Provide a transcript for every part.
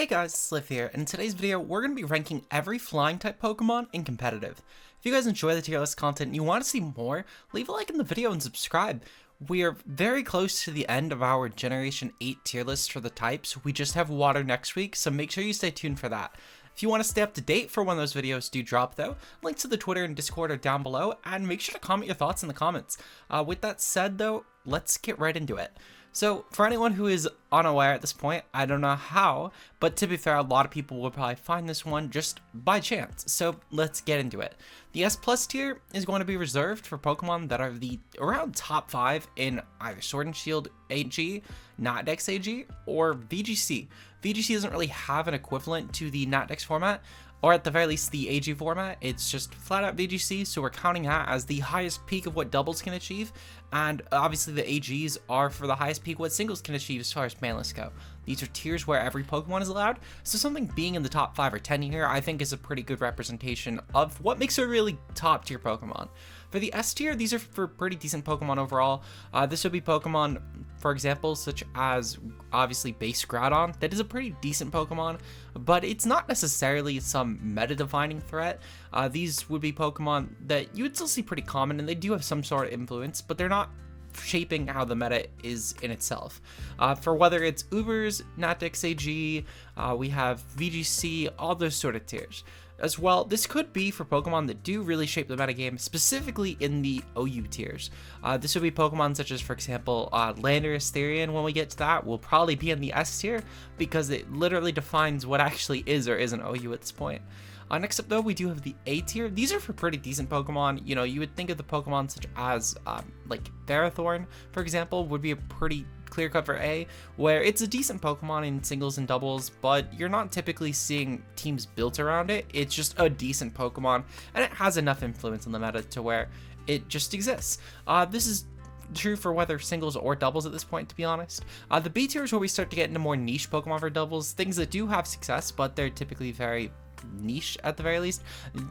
Hey guys, it's Liv here, and in today's video, we're going to be ranking every flying type Pokemon in competitive. If you guys enjoy the tier list content and you want to see more, leave a like in the video and subscribe. We are very close to the end of our Generation 8 tier list for the types. We just have Water next week, so make sure you stay tuned for that. If you want to stay up to date for when those videos do drop though, links to the Twitter and Discord are down below, and make sure to comment your thoughts in the comments. With that said though, let's get right into it. So, for anyone who is unaware at this point, I don't know how, but to be fair, a lot of people will probably find this one just by chance. So, let's get into it. The S Plus tier is going to be reserved for Pokemon that are the around top 5 in either Sword and Shield AG, Not-Dex AG, or VGC. VGC doesn't really have an equivalent to the Not-Dex format, or at the very least the AG format. It's just flat out VGC, so we're counting that as the highest peak of what doubles can achieve, and obviously the AGs are for the highest peak what singles can achieve as far as ban lists go. These are tiers where every Pokemon is allowed, so something being in the top 5 or 10 here I think is a pretty good representation of what makes a really top tier Pokemon. For the S tier, these are for pretty decent Pokemon overall. This would be Pokemon, for example, such as obviously base Groudon. That is a pretty decent Pokemon, but it's not necessarily some meta-defining threat. These would be Pokemon that you would still see pretty common, and they do have some sort of influence, but they're not shaping how the meta is in itself. For whether it's Ubers, Not-Dex AG, we have VGC, all those sort of tiers. As well, this could be for Pokemon that do really shape the metagame, specifically in the OU tiers. This would be Pokemon such as, for example, Landorus Therian. When we get to that, will probably be in the S tier because it literally defines what actually is or isn't OU at this point. Next up though, we do have the A tier. These are for pretty decent Pokemon. You know, you would think of the Pokemon such as like Ferrothorn, for example, would be a pretty clear cut for A, where it's a decent Pokemon in singles and doubles, but you're not typically seeing teams built around it. It's just a decent Pokemon, and it has enough influence on the meta to where it just exists. This is true for whether singles or doubles at this point, to be honest. The B tier is where we start to get into more niche Pokemon for doubles, things that do have success, but they're typically very niche at the very least,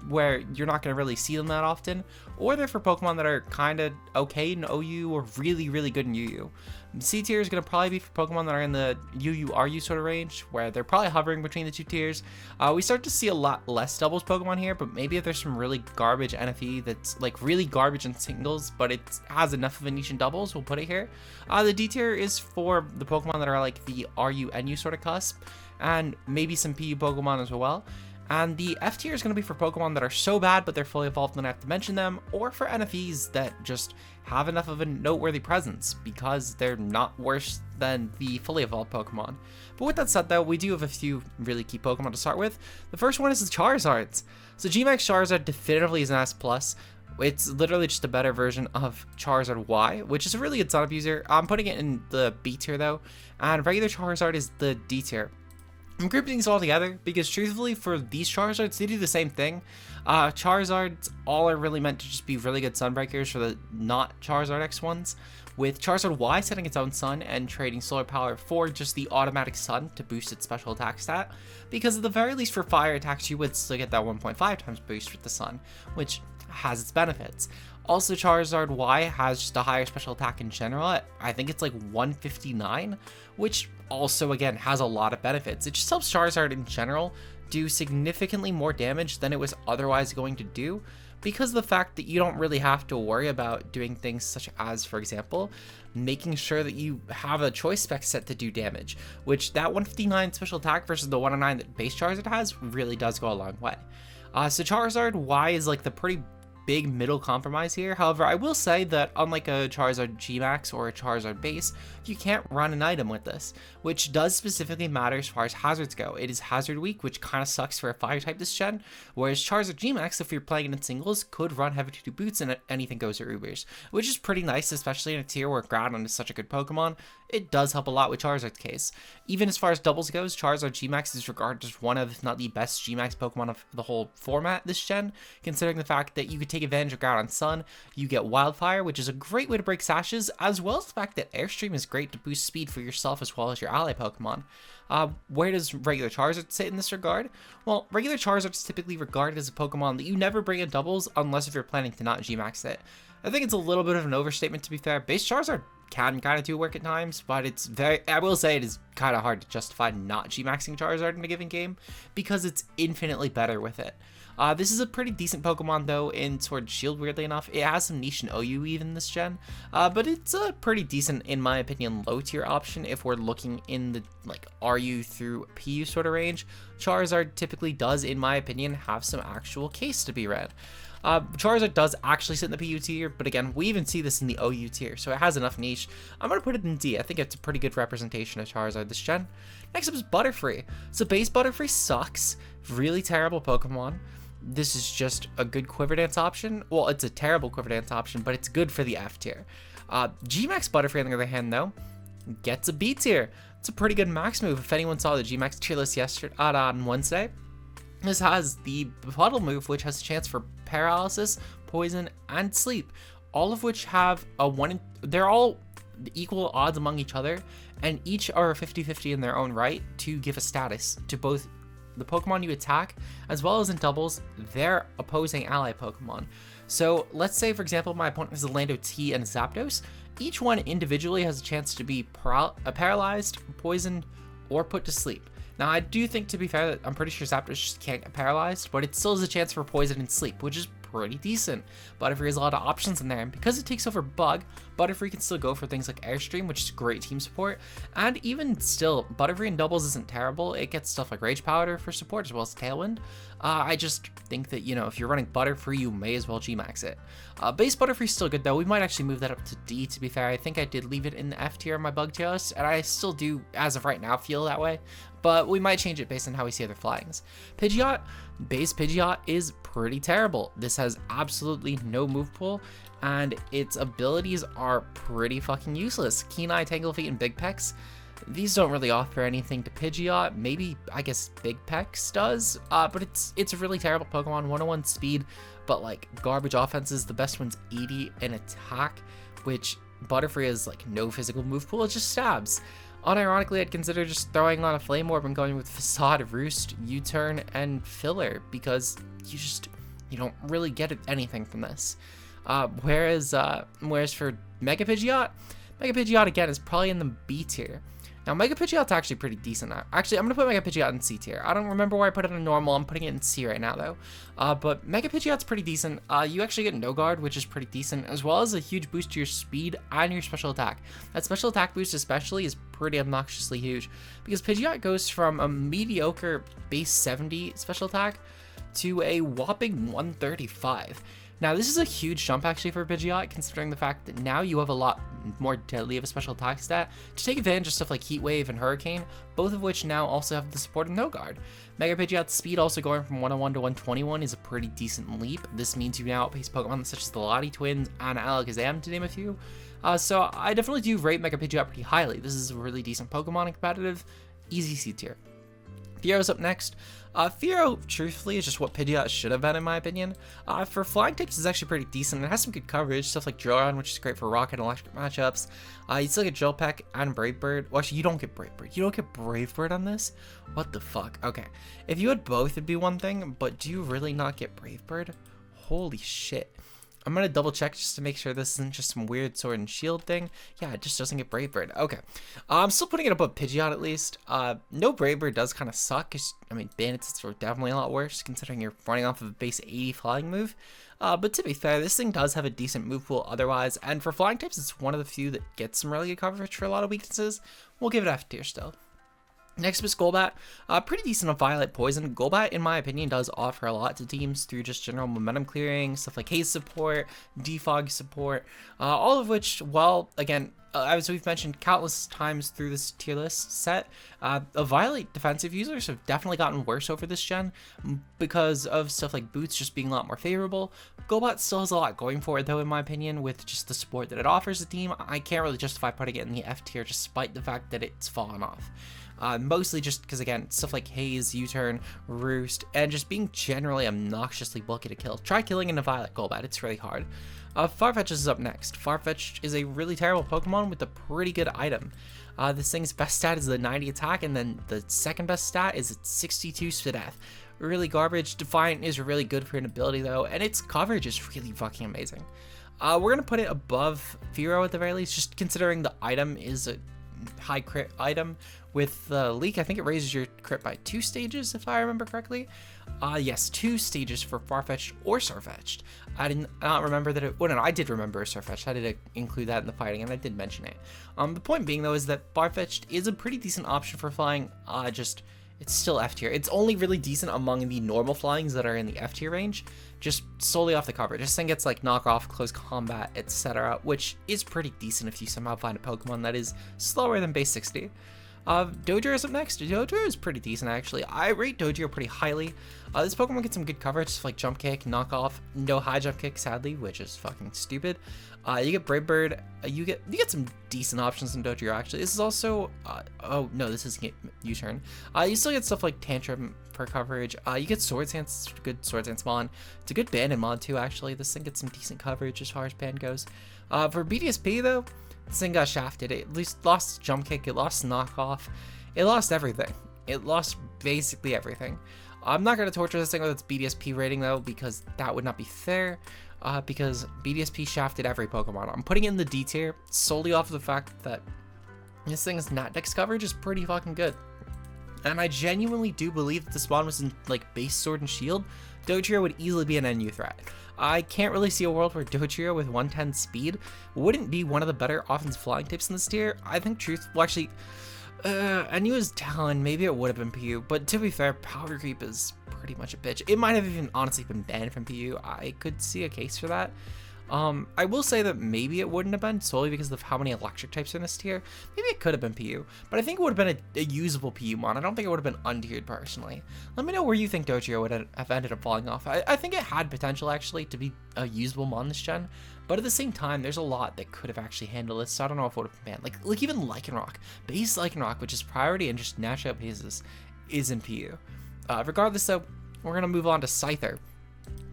where you're not going to really see them that often, or they're for Pokemon that are kind of okay in OU or really good in UU. C tier is going to probably be for Pokemon that are in the UU-RU sort of range, where they're probably hovering between the two tiers. We start to see a lot less doubles Pokemon here, but maybe if there's some really garbage NFE that's like really garbage in singles, but it has enough of a niche in doubles, we'll put it here. The D tier is for the Pokemon that are like the RU-NU sort of cusp, and maybe some PU Pokemon as well. And the F tier is going to be for Pokemon that are so bad but they're fully evolved and I have to mention them, or for NFEs that just have enough of a noteworthy presence because they're not worse than the fully evolved Pokemon. But with that said though, we do have a few really key Pokemon to start with. The first one is the Charizards. So Gmax Charizard definitively is an S+. It's literally just a better version of Charizard Y, which is a really good Sun abuser. I'm putting it in the B tier though, and regular Charizard is the D tier. I'm grouping these all together because truthfully for these Charizards, they do the same thing. Charizards all are really meant to just be really good Sunbreakers for the not Charizard X ones, with Charizard Y setting its own Sun and trading Solar Power for just the automatic Sun to boost its special attack stat, because at the very least for fire attacks you would still get that 1.5 times boost with the Sun, which has its benefits. Also, Charizard Y has just a higher special attack in general. I think it's like 159, which also, again, has a lot of benefits. It just helps Charizard in general do significantly more damage than it was otherwise going to do, because of the fact that you don't really have to worry about doing things such as, for example, making sure that you have a choice spec set to do damage, which that 159 special attack versus the 109 that base Charizard has really does go a long way. So Charizard Y is like the pretty big middle compromise here. However, I will say that unlike a Charizard Gmax or a Charizard base, you can't run an item with this, which does specifically matter as far as hazards go. It is hazard weak, which kind of sucks for a fire type this gen, whereas Charizard Gmax, if you're playing it in singles, could run heavy duty boots and anything goes or Ubers, which is pretty nice, especially in a tier where Groudon is such a good Pokemon. It does help a lot with Charizard's case. Even as far as doubles goes, Charizard Gmax is regarded as one of, if not the best Gmax Pokemon of the whole format this gen, considering the fact that you could take advantage of Groudon Sun, you get Wildfire, which is a great way to break sashes, as well as the fact that Airstream is great to boost speed for yourself as well as your ally Pokemon. Where does regular Charizard sit in this regard? Well, regular Charizard is typically regarded as a Pokemon that you never bring in doubles unless if you're planning to not Gmax it. I think it's a little bit of an overstatement, to be fair. Base Charizard can kind of do work at times, but it's very, I will say it is kind of hard to justify not G-maxing Charizard in a given game because it's infinitely better with it. This is a pretty decent Pokemon though in Sword and Shield, weirdly enough. It has some niche in OU even this gen, but it's a pretty decent, in my opinion, low tier option if we're looking in the like RU through PU sort of range. Charizard typically does, in my opinion, have some actual case to be read. Charizard does actually sit in the PU tier, but again, we even see this in the OU tier, so it has enough niche. I'm going to put it in D. I think it's a pretty good representation of Charizard this gen. Next up is Butterfree. So base Butterfree sucks. Really terrible Pokemon. This is just a good Quiver Dance option. Well, it's a terrible Quiver Dance option, but it's good for the F tier. G-Max Butterfree, on the other hand, though, gets a B tier. It's a pretty good max move. If anyone saw the G-Max tier list yesterday on Wednesday, this has the Puddle move, which has a chance for Paralysis, Poison, and Sleep, all of which have a they're all equal odds among each other, and each are 50-50 in their own right to give a status to both the Pokemon you attack, as well as in doubles, their opposing ally Pokemon. So let's say, for example, my opponent has a Lando T and a Zapdos. Each one individually has a chance to be paralyzed, poisoned, or put to sleep. Now, I do think, to be fair, that I'm pretty sure Zapdos just can't get paralyzed, but it still has a chance for poison and sleep, which is pretty decent. Butterfree has a lot of options in there, and because it takes over Bug, Butterfree can still go for things like Airstream, which is great team support, and even still, Butterfree in doubles isn't terrible. It gets stuff like Rage Powder for support, as well as Tailwind. I just think that, if you're running Butterfree, you may as well G-Max it. Base Butterfree's still good, though. We might actually move that up to D, to be fair. I think I did leave it in the F tier in my Bug tier list, and I still do, as of right now, feel that way, but we might change it based on how we see other flyings. Pidgeot, base Pidgeot is pretty terrible. This has absolutely no move pool, and its abilities are pretty fucking useless. Keen Eye, Tangle Feet, and Big Pecs. These don't really offer anything to Pidgeot. Maybe, I guess, Big Pecs does, but it's a really terrible Pokemon. 101 speed, but like garbage offenses. The best one's 80 in attack, which Butterfree has like no physical move pool. It just stabs. Unironically, I'd consider just throwing on a Flame Orb and going with Facade, Roost, U-Turn, and Filler, because you don't really get anything from this. Whereas for Mega Pidgeot again is probably in the B tier. Now, Mega Pidgeot's actually pretty decent. Actually, I'm going to put Mega Pidgeot in C tier. I don't remember where I put it in normal. I'm putting it in C right now, though. But Mega Pidgeot's pretty decent. You actually get No Guard, which is pretty decent, as well as a huge boost to your speed and your special attack. That special attack boost especially is pretty obnoxiously huge, because Pidgeot goes from a mediocre base 70 special attack to a whopping 135. Now, this is a huge jump actually for Pidgeot, considering the fact that now you have a lot more deadly of a special attack stat to take advantage of stuff like Heat Wave and Hurricane, both of which now also have the support of No Guard. Mega Pidgeot's speed also going from 101 to 121 is a pretty decent leap. This means you now outpace Pokemon such as the Lottie Twins and Alakazam, to name a few. So I definitely do rate Mega Pidgeot pretty highly. This is a really decent Pokemon in competitive, easy C tier. Fearo's up next. Fearo, truthfully, is just what Pidgeot should have been, in my opinion. For flying types, it's actually pretty decent. It has some good coverage, stuff like Drill Run, which is great for rocket and electric matchups. You still get Drill Peck and Brave Bird. Well, actually, you don't get Brave Bird. You don't get Brave Bird on this? What the fuck? Okay. If you had both, it'd be one thing, but do you really not get Brave Bird? Holy shit. I'm going to double check just to make sure this isn't just some weird Sword and Shield thing. Yeah, it just doesn't get Brave Bird. Okay. I'm still putting it above Pidgeot at least. No Brave Bird does kind of suck, because, Bandits are definitely a lot worse, considering you're running off of a base 80 flying move. But to be fair, this thing does have a decent move pool otherwise, and for flying types, it's one of the few that gets some really good coverage for a lot of weaknesses. We'll give it F tier still. Next up is Golbat. Pretty decent on Violet Poison. Golbat, in my opinion, does offer a lot to teams through just general momentum clearing, stuff like haze support, defog support, all of which, well, again, as we've mentioned countless times through this tier list set, Violet defensive users have definitely gotten worse over this gen because of stuff like Boots just being a lot more favorable. Golbat still has a lot going for it, though, in my opinion, with just the support that it offers the team. I can't really justify putting it in the F tier despite the fact that it's fallen off. Mostly just because, again, stuff like Haze, U-Turn, Roost, and just being generally obnoxiously bulky to kill. Try killing in a Violet Golbat, it's really hard. Farfetch'd is up next. Farfetch'd is a really terrible Pokemon with a pretty good item. This thing's best stat is the 90 attack, and then the second best stat is its 62 Spadef. Really garbage. Defiant is really good for an ability, though, and its coverage is really fucking amazing. We're going to put it above Fearow at the very least, just considering the item is a high crit item, With the leak, I think it raises your crit by 2 stages, if I remember correctly. Yes, 2 stages for Farfetch'd or Starfetch'd. I did not remember that it, well, no, I did remember Starfetch'd. I did include that in the fighting, and I did mention it. The point being, though, is that Farfetch'd is a pretty decent option for flying, it's still F tier. It's only really decent among the normal flyings that are in the F tier range, just solely off the coverage. This thing gets like knockoff, close combat, etc., which is pretty decent if you somehow find a Pokemon that is slower than base 60. Dodrio is up next. Dodrio is pretty decent, actually. I rate Dodrio pretty highly. This Pokemon gets some good coverage, like Jump Kick, Knockoff, no High Jump Kick, sadly, which is fucking stupid. You get Brave Bird. You get some decent options in Dodrio, actually. This is also, oh no, this is U-turn. You still get stuff like Tantrum for coverage. You get Swords Dance, good Swords Dance mod. It's a good Banded mod too, actually. This thing gets some decent coverage as far as Band goes. For BDSP though, this thing got shafted. It at least lost Jump Kick, it lost Knockoff, it lost everything. It lost basically everything. I'm not going to torture this thing with its BDSP rating though, because that would not be fair, because BDSP shafted every Pokemon. I'm putting it in the D tier solely off of the fact that this thing's Nat Dex coverage is pretty fucking good. And I genuinely do believe that the spawn was in like base Sword and Shield, Dodrio would easily be an NU threat. I can't really see a world where Dodrio with 110 speed wouldn't be one of the better offensive flying types in this tier. I think well actually, NU is Talon, maybe it would have been PU, but to be fair, Power Creep is pretty much a bitch. It might have even honestly been banned from PU. I could see a case for that. I will say that maybe it wouldn't have been solely because of how many electric types are in this tier. Maybe it could have been PU, but I think it would have been a usable PU mon. I don't think it would have been untiered personally. Let me know where you think Dodrio would have ended up falling off. I think it had potential actually to be a usable mon this gen, but at the same time, there's a lot that could have actually handled this, so I don't know if it would have been banned. Like even Lycanroc, base Lycanroc, which is priority and just naturally up bases, is in PU. Regardless though, we're gonna move on to Scyther.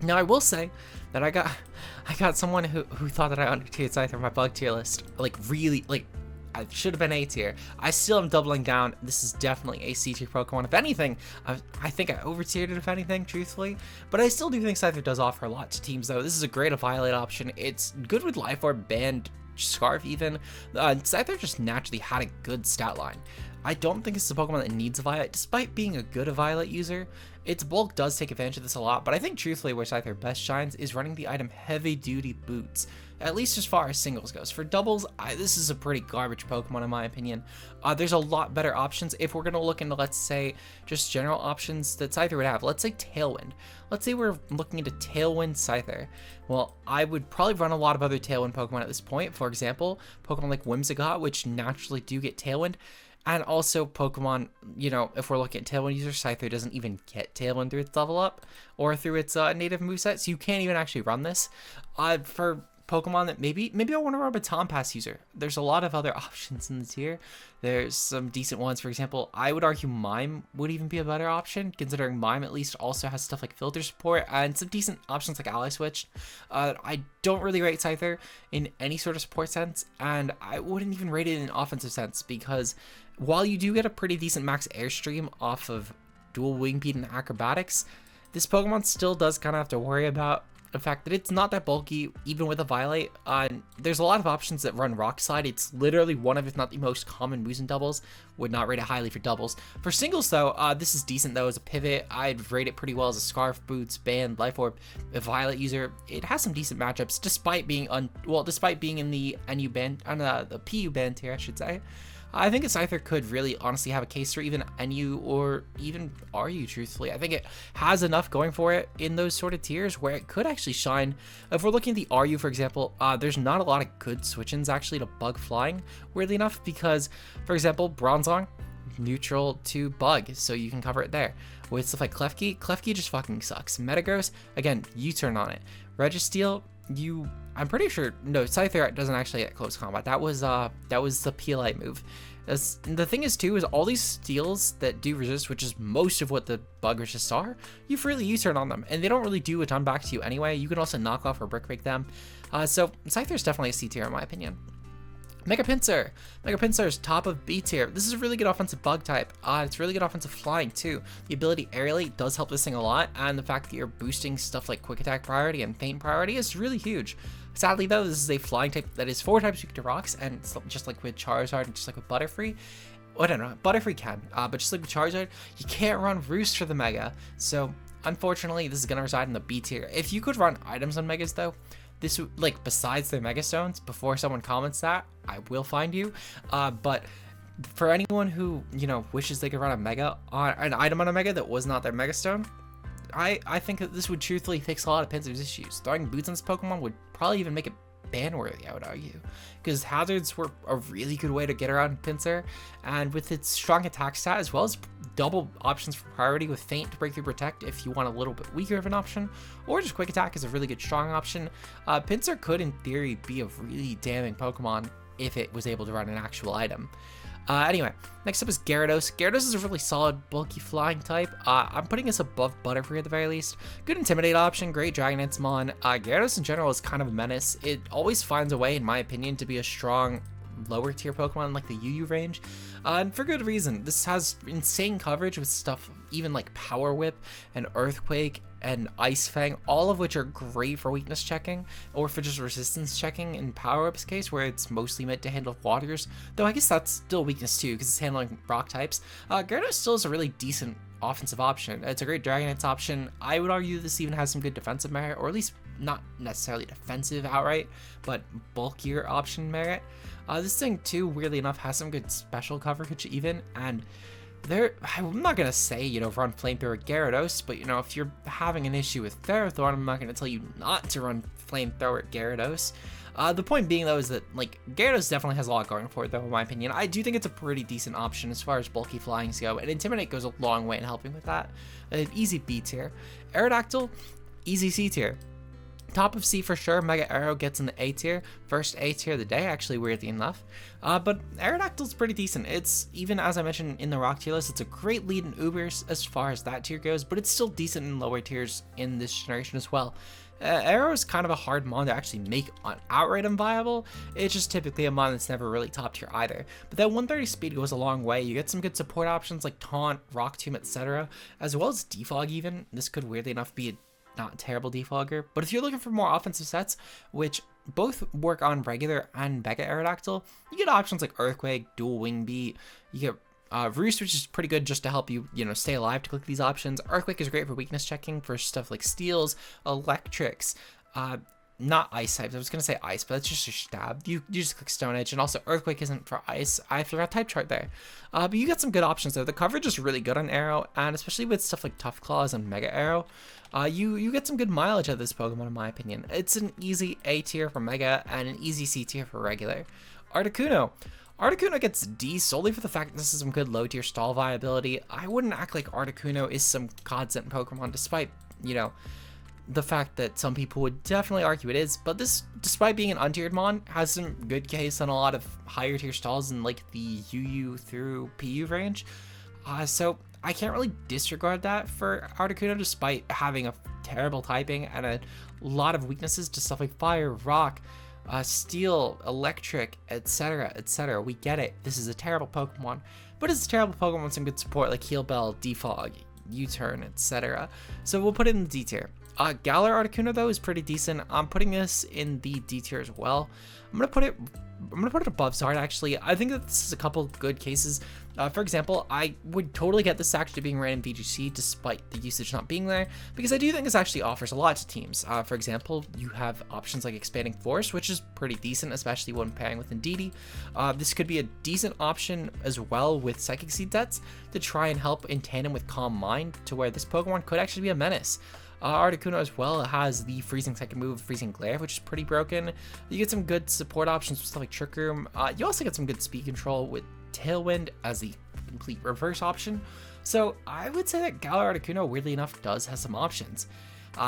Now I will say that I got someone who thought that I under-tiered Scyther on my bug tier list. Like really, like I should have been A tier. I still am doubling down. This is definitely a C tier Pokemon. If anything, I think I over-tiered it, if anything, truthfully. But I still do think Scyther does offer a lot to teams though. This is a great Violate option. It's good with Life Orb, Band, Scarf even. Scyther just naturally had a good stat line. I don't think it's a Pokemon that needs a Violet, despite being a good Violet user. Its bulk does take advantage of this a lot, but I think truthfully where Scyther best shines is running the item Heavy Duty Boots, at least as far as singles goes. For doubles, this is a pretty garbage Pokemon in my opinion. There's a lot better options if we're going to look into, let's say, just general options that Scyther would have. Let's say Tailwind. Let's say we're looking into Tailwind Scyther. Well, I would probably run a lot of other Tailwind Pokemon at this point. For example, Pokemon like Whimsicott, which naturally do get Tailwind. And also Pokemon, you know, if we're looking at Tailwind users, Scyther doesn't even get Tailwind through its level up or through its native moveset, so you can't even actually run this. For Pokemon that maybe I want to run a Baton Pass user, there's a lot of other options in the tier. There's some decent ones. For example, I would argue Mime would even be a better option, considering Mime at least also has stuff like filter support and some decent options like Ally Switch. I don't really rate Scyther in any sort of support sense, and I wouldn't even rate it in offensive sense, because while you do get a pretty decent max airstream off of dual wing beat and acrobatics, this Pokemon still does kind of have to worry about the fact that it's not that bulky, even with a Violate. There's a lot of options that run Rock Slide. It's literally one of, if not the most common moves in doubles. Would not rate it highly for doubles. For singles though, this is decent though as a pivot. I'd rate it pretty well as a Scarf, Boots, Band, Life Orb, a Violet user. It has some decent matchups, despite being despite being in the NU band, the PU band tier, I should say. I think a Scyther could really honestly have a case for even NU or even RU, truthfully. I think it has enough going for it in those sort of tiers where it could actually shine. If we're looking at the RU, for example, there's not a lot of good switch-ins actually to Bug flying, weirdly enough, because, for example, Bronzong, neutral to Bug, so you can cover it there. With stuff like Klefki just fucking sucks. Metagross, again, U-turn on it. Registeel, I'm pretty sure, no, Scyther doesn't actually get close combat. That was the PLA move. The thing is too, is all these steals that do resist, which is most of what the Bug resists are, you freely U-turn on them, and they don't really do a ton back to you anyway. You can also knock off or brick break them. So Scyther is definitely a C tier in my opinion. Mega Pinsir. Mega Pinsir is top of B tier. This is a really good offensive bug type. It's really good offensive flying too. The ability Aerialate does help this thing a lot, and the fact that you're boosting stuff like Quick Attack priority and Feint priority is really huge. Sadly though, this is a flying type that is 4 types weak to rocks, and just like with Charizard and just like with Butterfree, I don't know, Butterfree can, but just like with Charizard, you can't run Roost for the Mega, so unfortunately, this is going to reside in the B tier. If you could run items on Megas, though, this would, like, besides their Mega Stones, before someone comments that, I will find you, but for anyone who, you know, wishes they could run a Mega, an item on a Mega that was not their Mega Stone, I think that this would truthfully fix a lot of Pinsir's issues. Throwing boots on this Pokemon would probably even make it ban-worthy, I would argue, because hazards were a really good way to get around Pinsir, and with its strong attack stat as well as double options for priority with Feint to break through Protect if you want a little bit weaker of an option, or just Quick Attack is a really good strong option. Pinsir could in theory be a really damning Pokemon if it was able to run an actual item. Anyway, next up is Gyarados. Gyarados is a really solid, bulky flying type. I'm putting this above Butterfree at the very least. Good Intimidate option, great Dragonite Mon. Gyarados in general is kind of a menace. It always finds a way, in my opinion, to be a strong lower tier Pokemon like the UU range, and for good reason. This has insane coverage with stuff even like Power Whip and Earthquake and Ice Fang, all of which are great for weakness checking or for just resistance checking in Power Whip's case, where it's mostly meant to handle waters, though I guess that's still weakness too because it's handling rock types. Gyarados still is a really decent offensive option. It's a great Dragonite option. I would argue this even has some good defensive merit, or at least not necessarily defensive outright, but bulkier option merit. This thing too, weirdly enough, has some good special coverage even, and I'm not gonna say, you know, run Flamethrower at Gyarados, but you know, if you're having an issue with Ferrothorn, I'm not gonna tell you not to run Flamethrower at Gyarados. The point being though is that, like, Gyarados definitely has a lot going for it though, in my opinion. I do think it's a pretty decent option as far as bulky flyings go, and Intimidate goes a long way in helping with that. Easy B tier. Aerodactyl, easy C tier. Top of C for sure. Mega Arrow gets in the A tier. First A tier of the day, actually, weirdly enough. But Aerodactyl's pretty decent. It's, even as I mentioned in the rock tier list, it's a great lead in Ubers as far as that tier goes, but it's still decent in lower tiers in this generation as well. Arrow is kind of a hard mon to actually make on outright unviable. It's just typically a mon that's never really top tier either. But that 130 speed goes a long way. You get some good support options like Taunt, Rock Tomb, etc., as well as Defog even. This could weirdly enough be a not terrible defogger, but if you're looking for more offensive sets, which both work on regular and Mega Aerodactyl, you get options like Earthquake, Dual Wing Beat, you get Roost, which is pretty good just to help you, you know, stay alive to click these options. Earthquake is great for weakness checking for stuff like Steels, Electrics, not Ice types. I was gonna say Ice, but that's just a stab. You just click Stone Edge, and also Earthquake isn't for Ice. I forgot type chart there. But you got some good options there. The coverage is really good on Arrow, and especially with stuff like Tough Claws and Mega Arrow, you get some good mileage out of this Pokemon in my opinion. It's an easy A tier for Mega and an easy C tier for regular. Articuno. Articuno gets D solely for the fact that this is some good low tier stall viability. I wouldn't act like Articuno is some godsend Pokemon, despite, you know, the fact that some people would definitely argue it is, but this, despite being an untiered mon, has some good case on a lot of higher tier stalls in like the UU through PU range. So I can't really disregard that for Articuno, despite having a terrible typing and a lot of weaknesses to stuff like Fire, Rock, Steel, Electric, etc., etc. We get it. This is a terrible Pokemon, but it's a terrible Pokemon with some good support like Heal Bell, Defog, U-Turn, etc. So we'll put it in the D tier. Galar Articuno though is pretty decent. I'm putting this in the D tier as well. I'm gonna put it above Zard actually. I think that this is a couple good cases. For example, I would totally get this actually being ran in VGC despite the usage not being there, because I do think this actually offers a lot to teams. For example, you have options like Expanding Force, which is pretty decent, especially when pairing with Indeedee. This could be a decent option as well with Psychic Seed sets to try and help in tandem with Calm Mind, to where this Pokemon could actually be a menace. Articuno as well has the freezing second move, Freezing Glare, which is pretty broken. You get some good support options with stuff like Trick Room. You also get some good speed control with Tailwind as the complete reverse option. So I would say that Galar Articuno, weirdly enough, does have some options.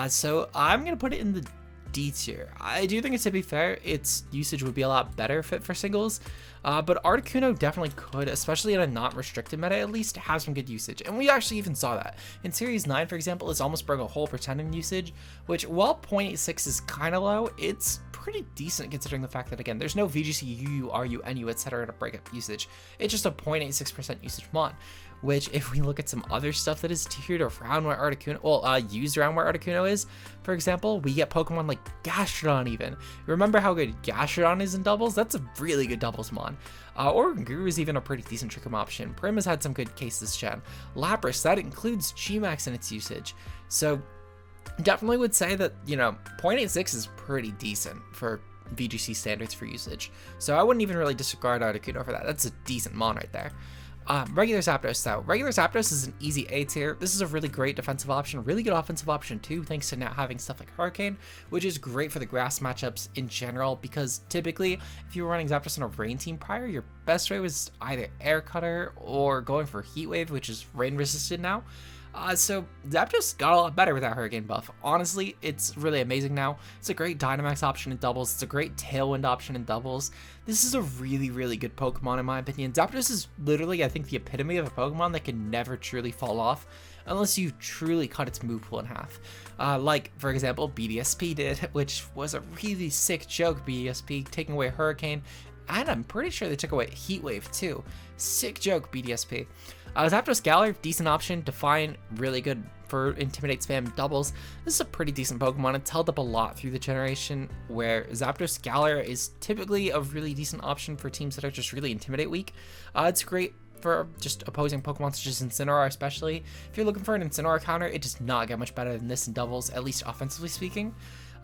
So I'm going to put it in the D tier. I do think, to be fair, its usage would be a lot better fit for singles, but Articuno definitely could, especially in a not restricted meta at least, have some good usage, and we actually even saw that. In Series 9, for example, it's almost broke a whole % in usage, which, while 0.86 is kind of low, it's pretty decent considering the fact that, again, there's no VGC, UU, RU, NU, etc. to break up usage. It's just a 0.86% usage mon, which if we look at some other stuff that is tiered around where Articuno, well, used around where Articuno is, for example, we get Pokemon like Gastrodon even. Remember how good Gastrodon is in doubles? That's a really good doubles mon. Oranguru is even a pretty decent trick 'em option. Prim has had some good cases this gen. Lapras, that includes G-Max in its usage. So definitely would say that, you know, 0.86 is pretty decent for VGC standards for usage. So I wouldn't even really disregard Articuno for that. That's a decent mon right there. Regular Zapdos though. Regular Zapdos is an easy A tier. This is a really great defensive option, really good offensive option too, thanks to now having stuff like Hurricane, which is great for the grass matchups in general, because typically if you were running Zapdos on a rain team prior, your best way was either Air Cutter or going for Heat Wave, which is rain resistant now. So Zapdos got a lot better with that Hurricane buff. Honestly, it's really amazing now. It's a great Dynamax option in doubles. It's a great Tailwind option in doubles. This is a really, really good Pokemon in my opinion. Zapdos is literally, I think, the epitome of a Pokemon that can never truly fall off unless you truly cut its move pool in half. Like, for example, BDSP did, which was a really sick joke, BDSP, taking away Hurricane, and I'm pretty sure they took away Heat Wave too. Sick joke, BDSP. Zapdos Galar, decent option. Define, really good for Intimidate spam doubles. This is a pretty decent Pokemon. It's held up a lot through the generation, where Zapdos Galar is typically a really decent option for teams that are just really Intimidate weak. It's great for just opposing Pokemon such as Incineroar especially. If you're looking for an Incineroar counter, it does not get much better than this in doubles, at least offensively speaking.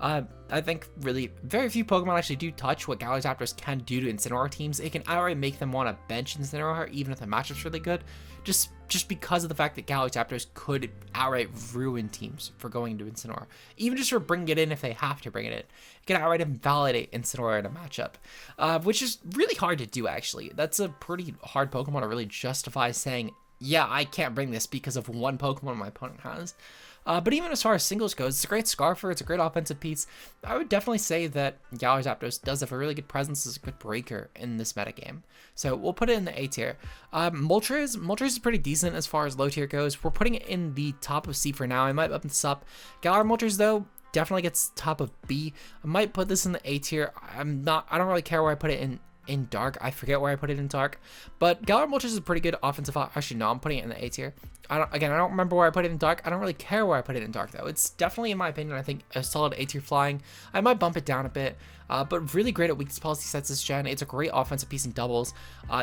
I think really very few Pokemon actually do touch what Galar Zapdos can do to Incineroar teams. It can outright make them want to bench Incineroar even if the matchup's really good, just because of the fact that Galar Zapdos could outright ruin teams for going into Incineroar. Even just for bringing it in if they have to bring it in. It can outright invalidate Incineroar in a matchup, which is really hard to do actually. That's a pretty hard Pokemon to really justify saying, yeah, I can't bring this because of one Pokemon my opponent has. But even as far as singles goes, it's a great Scarfer, it's a great offensive piece. I would definitely say that Galar Zapdos does have a really good presence as a good breaker in this metagame. So we'll put it in the A tier. Moltres is pretty decent as far as low tier goes. We're putting it in the top of C for now. I might bump this up. Galar Moltres though definitely gets top of B. I might put this in the A tier. I don't really care where I put it in dark. I forget where I put it in dark, but Galar Moltres is a pretty good offensive. Actually, no, I'm putting it in the A tier. I don't remember where I put it in dark. I don't really care where I put it in dark though. It's definitely, in my opinion, I think a solid A tier flying. I might bump it down a bit, but really great at weakness policy sets this gen. It's a great offensive piece in doubles.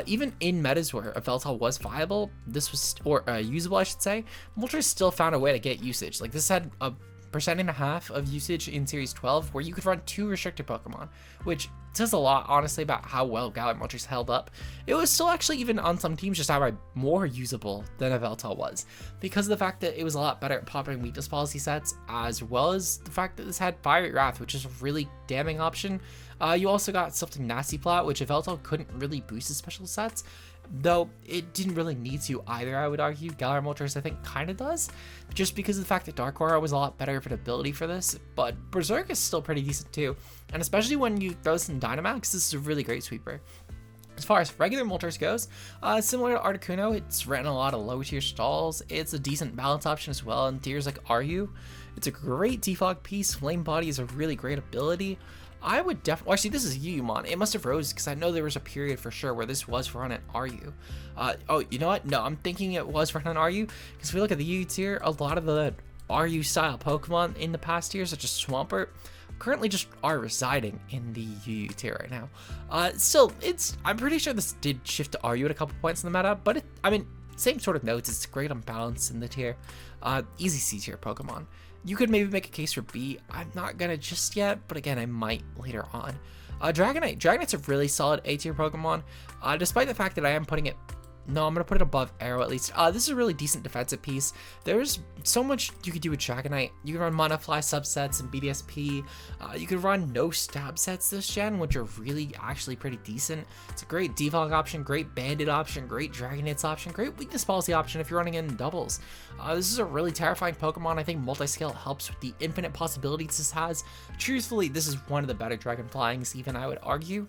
Even in metas where a Veltal was viable, this was usable, I should say. Moltres still found a way to get usage. Like this had a 1.5% of usage in Series 12 where you could run 2 restricted Pokemon, which says a lot, honestly, about how well Galar Moltres held up. It was still actually, even on some teams, just outright more usable than a Veltal was, because of the fact that it was a lot better at popping weakness policy sets, as well as the fact that this had Fiery Wrath, which is a really damning option. You also got something Nasty Plot, which a Veltal couldn't really boost his special sets, though it didn't really need to either, I would argue. Galar Moltres, I think, kind of does, just because of the fact that Dark Aura was a lot better of an ability for this, but Berserk is still pretty decent too, and especially when you throw this in Dynamax, this is a really great sweeper. As far as regular Moltres goes, similar to Articuno, it's ran a lot of low tier stalls. It's a decent balance option as well in tiers like RU. It's a great defog piece. Flame Body is a really great ability. I would definitely, actually this is Yuyumon. It must have rose because I know there was a period for sure where this was run at RU. Oh, you know what? No, I'm thinking it was run on RU because if we look at the U tier, a lot of the RU style Pokemon in the past years, such as Swampert, currently just are residing in the UU tier right now. Still, I'm pretty sure this did shift to RU at a couple points in the meta, but I mean, same sort of notes. It's great on balance in the tier. Easy C tier Pokemon. You could maybe make a case for B. I'm not gonna just yet, but again, I might later on. Dragonite. Dragonite's a really solid A tier Pokemon, despite the fact that I am putting it. No, I'm going to put it above Arrow at least. This is a really decent defensive piece. There's so much you could do with Dragonite. You can run Mana Fly subsets and BDSP. You could run no stab sets this gen, which are really actually pretty decent. It's a great defog option, great bandit option, great Dragon Hits option, great weakness policy option if you're running in doubles. This is a really terrifying Pokemon. I think multi-scale helps with the infinite possibilities this has. Truthfully, this is one of the better Dragon Flyings, even I would argue.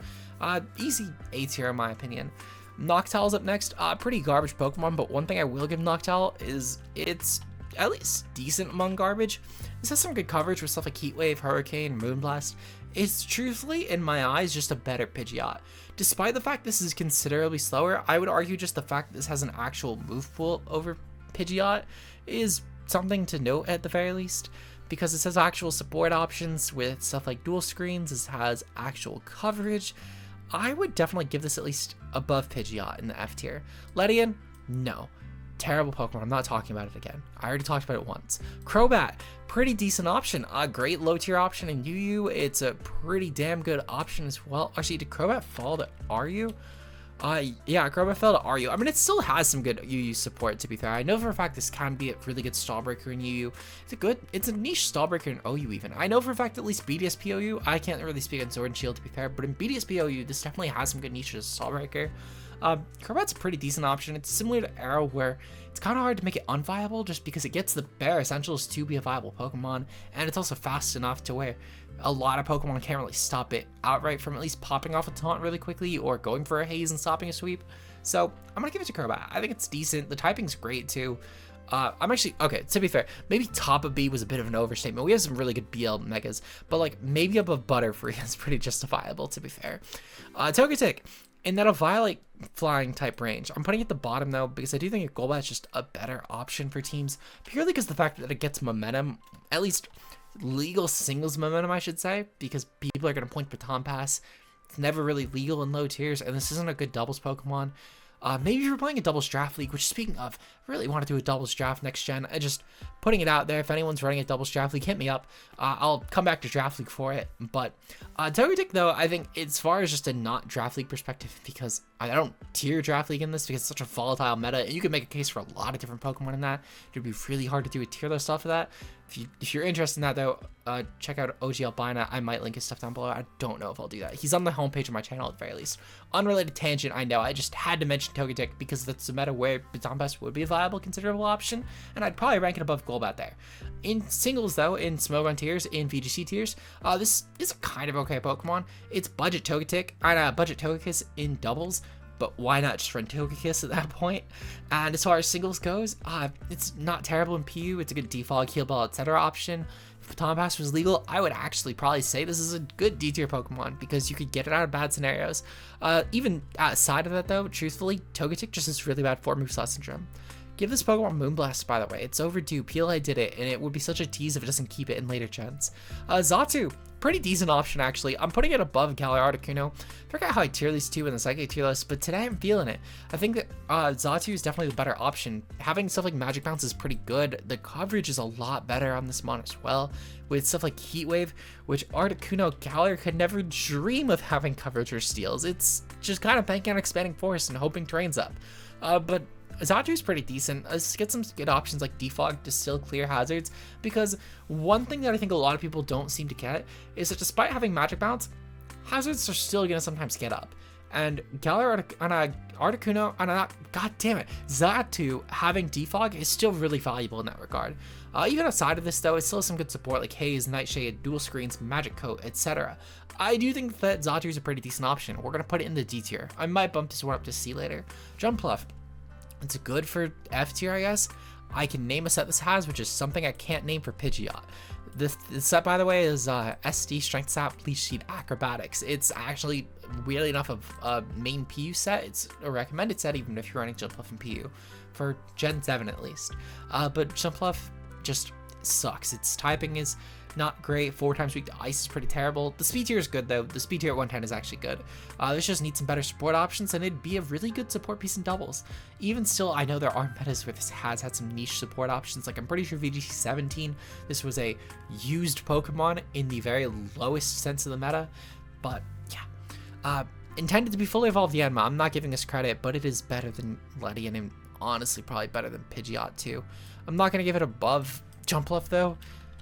Easy A tier in my opinion. Noctowl's up next. Pretty garbage Pokemon, but one thing I will give Noctowl is it's at least decent among garbage. This has some good coverage with stuff like Heat Wave, Hurricane, Moonblast. It's truthfully, in my eyes, just a better Pidgeot. Despite the fact this is considerably slower, I would argue just the fact that this has an actual move pool over Pidgeot is something to note at the very least, because it has actual support options with stuff like dual screens, it has actual coverage. I would definitely give this at least above Pidgeot in the F tier. Ledian, no. Terrible Pokemon, I'm not talking about it again. I already talked about it once. Crobat, pretty decent option. A great low tier option in UU. It's a pretty damn good option as well. Actually, did Crobat fall to RU? Yeah, Crobat fell to RU. I mean, it still has some good UU support, to be fair. I know for a fact this can be a really good stall breaker in UU. It's a niche stall breaker in OU even. I know for a fact at least BDSP OU, I can't really speak on Sword and Shield, to be fair, but in BDSP OU, this definitely has some good niches as a stall breaker. Crobat's a pretty decent option. It's similar to Arrow, where it's kind of hard to make it unviable just because it gets the bare essentials to be a viable Pokemon, and it's also fast enough to where a lot of Pokemon can't really stop it outright from at least popping off a taunt really quickly or going for a haze and stopping a sweep. So I'm gonna give it to Crobat. I think it's decent. The typing's great too. I'm actually, okay, to be fair, maybe top of B was a bit of an overstatement. We have some really good BL megas, but like maybe above Butterfree is pretty justifiable, to be fair. Togetic, in that Violet flying type range. I'm putting it at the bottom though, because I do think Golbat's just a better option for teams, purely because the fact that it gets momentum, at least legal singles momentum, I should say, because people are going to point Baton Pass. It's never really legal in low tiers, and this isn't a good doubles Pokemon. Maybe if you're playing a doubles draft league, which speaking of, I really want to do a doubles draft next gen. I just putting it out there. If anyone's running a doubles draft league, hit me up. I'll come back to draft league for it. But Togetic though, I think as far as just a not draft league perspective, because I don't tier draft league in this because it's such a volatile meta, and you can make a case for a lot of different Pokemon in that. It'd be really hard to do a tier list off of that. If you're interested in that though, check out OG Albina. I might link his stuff down below. I don't know if I'll do that. He's on the homepage of my channel at the very least. Unrelated tangent, I know. I just had to mention Togetic because that's a meta where Baton Pass would be a viable, considerable option, and I'd probably rank it above Golbat there. In singles though, in Smogon tiers, in VGC tiers, this is a kind of okay Pokemon. It's budget Togetic, and budget Togekiss in doubles, but why not just run Togekiss at that point? And as far as singles goes, it's not terrible in PU. It's a good defog, heal ball, etc. option. If Baton Pass was legal, I would actually probably say this is a good D tier Pokemon because you could get it out of bad scenarios. Even outside of that though, truthfully, Togetic just has really bad 4-move syndrome. Give this Pokemon Moonblast, by the way. It's overdue. PLA did it, and it would be such a tease if it doesn't keep it in later gens. Xatu, pretty decent option, actually. I'm putting it above Galar Articuno. I forgot how I tier these two in the Psychic tier list, but today I'm feeling it. I think that Xatu is definitely the better option. Having stuff like Magic Bounce is pretty good. The coverage is a lot better on this mon as well, with stuff like Heat Wave, which Articuno Galar could never dream of having coverage or steals. It's just kind of banking on expanding force and hoping terrain's up. But Xatu's pretty decent. Let's get some good options like Defog to still clear hazards, because one thing that I think a lot of people don't seem to get is that despite having Magic Bounce, hazards are still going to sometimes get up. And Galar Articuno, god damn it, Xatu having Defog is still really valuable in that regard. Even outside of this though, it still has some good support like Haze, Nightshade, Dual Screens, Magic Coat, etc. I do think that Xatu is a pretty decent option. We're going to put it in the D tier. I might bump this one up to C later. Jumpluff. It's good for F tier, I guess. I can name a set this has, which is something I can't name for Pidgeot. This set, by the way, is SD, Strength Sap, Leech Seed, Acrobatics. It's actually, weirdly enough, a main PU set. It's a recommended set, even if you're running Jumpluff and PU, for Gen 7 at least. But Jumpluff just sucks. Its typing is not great. 4 times weak to ice is pretty terrible. The speed tier is good though. The speed tier at 110 is actually good. This just needs some better support options, and it'd be a really good support piece in doubles. Even still, I know there are metas where this has had some niche support options. Like I'm pretty sure VGC 17, this was a used Pokemon in the very lowest sense of the meta. But yeah, intended to be fully evolved Yanma. I'm not giving this credit, but it is better than Ledian, and honestly probably better than Pidgeot too. I'm not gonna give it above Jumpluff though.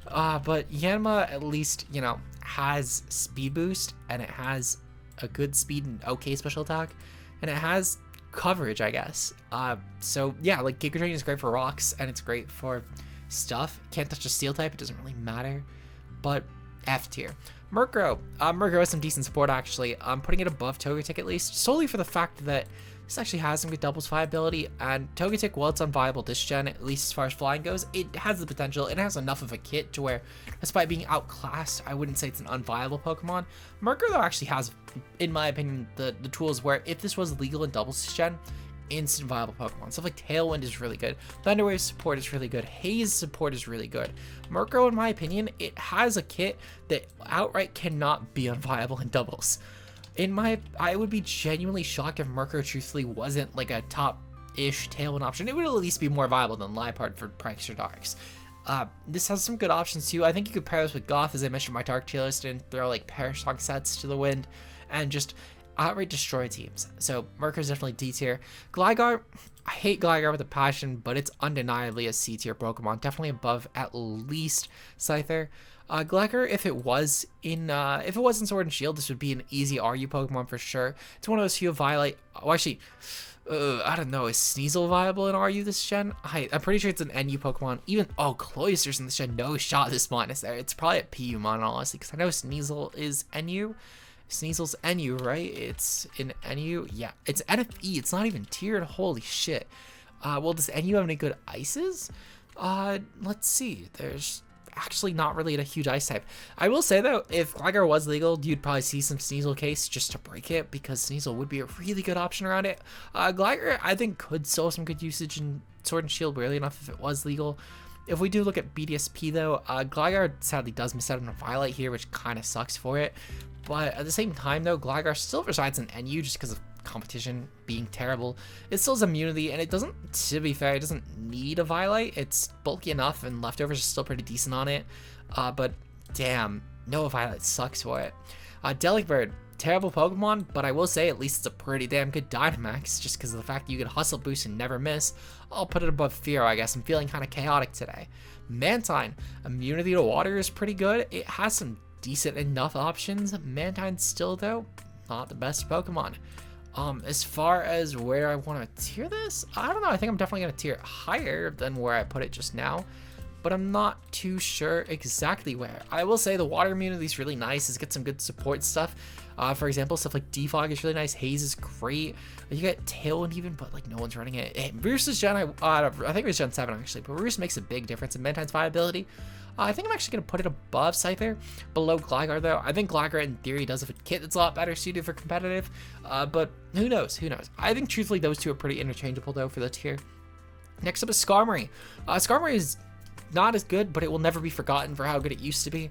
But Yanma at least, you know, has speed boost, and it has a good speed and okay special attack, and it has coverage, I guess. So yeah, like Giga Drain is great for rocks, and it's great for stuff. Can't touch a steel type, it doesn't really matter. But F tier. Murkrow. Murkrow has some decent support actually. I'm putting it above Togetic at least, solely for the fact that This actually has some good doubles viability, and Togetic, while it's unviable this gen, at least as far as flying goes, it has the potential. It has enough of a kit to where, despite being outclassed, I wouldn't say it's an unviable Pokemon. Merker, though, actually has, in my opinion, the tools where if this was legal in doubles this gen, instant viable Pokemon. Stuff like Tailwind is really good. Thunderwave support is really good. Haze support is really good. Murkrow, in my opinion, it has a kit that outright cannot be unviable in doubles. I would be genuinely shocked if Murkrow truthfully wasn't like a top-ish Tailwind option. It would at least be more viable than Liepard for Pranks or Darks. This has some good options too. I think you could pair this with Goth, as I mentioned my Dark tier list, and throw like Perish Song sets to the wind, and just outright destroy teams. So Murkrow's definitely D tier. Gligar, I hate Gligar with a passion, but it's undeniably a C tier Pokemon, definitely above at least Scyther. Gligar, if it was in Sword and Shield, this would be an easy RU Pokemon for sure. It's one of those few Violet. Oh, actually, I don't know. Is Sneasel viable in RU this gen? I'm pretty sure it's an NU Pokemon. Even Cloyster's in this gen. No shot this mon is there. It's probably a PU mon, honestly, because I know Sneasel is NU. Sneasel's NU, right? It's in NU. Yeah, it's NFE. It's not even tiered. Holy shit. Well, does NU have any good ices? Let's see. There's actually not really a huge ice type. I will say though, if Gligar was legal, you'd probably see some Sneasel case just to break it, because Sneasel would be a really good option around it. Gligar, I think, could still have some good usage in Sword and Shield, really enough if it was legal. If we do look at BDSP though, Gligar sadly does miss out on a Violet here, which kind of sucks for it. But at the same time though, Gligar still resides in NU just because of competition being terrible. It still has immunity, and it doesn't, to be fair, it doesn't need a Violet. It's bulky enough, and leftovers are still pretty decent on it. But damn, no Violet sucks for it. Delibird, terrible Pokemon, but I will say at least it's a pretty damn good Dynamax, just because of the fact that you can Hustle Boost and never miss. I'll put it above Fear, I guess. I'm feeling kind of chaotic today. Mantine, immunity to water is pretty good. It has some decent enough options. Mantine's still, though, not the best Pokemon. As far as where I want to tier this, I don't know. I think I'm definitely going to tier it higher than where I put it just now, but I'm not too sure exactly where. I will say the water immunity is really nice. It's got some good support stuff. For example, stuff like Defog is really nice. Haze is great. You get Tailwind even, but like no one's running it. Roost is Gen, I think it was Gen 7 actually, but Roost makes a big difference in Mantine's viability. I think I'm actually going to put it above Scyther, below Gligar though. I think Gligar in theory does have a kit that's a lot better suited for competitive, but who knows, I think truthfully those two are pretty interchangeable though for the tier. Next up is Skarmory. Skarmory is not as good, but it will never be forgotten for how good it used to be.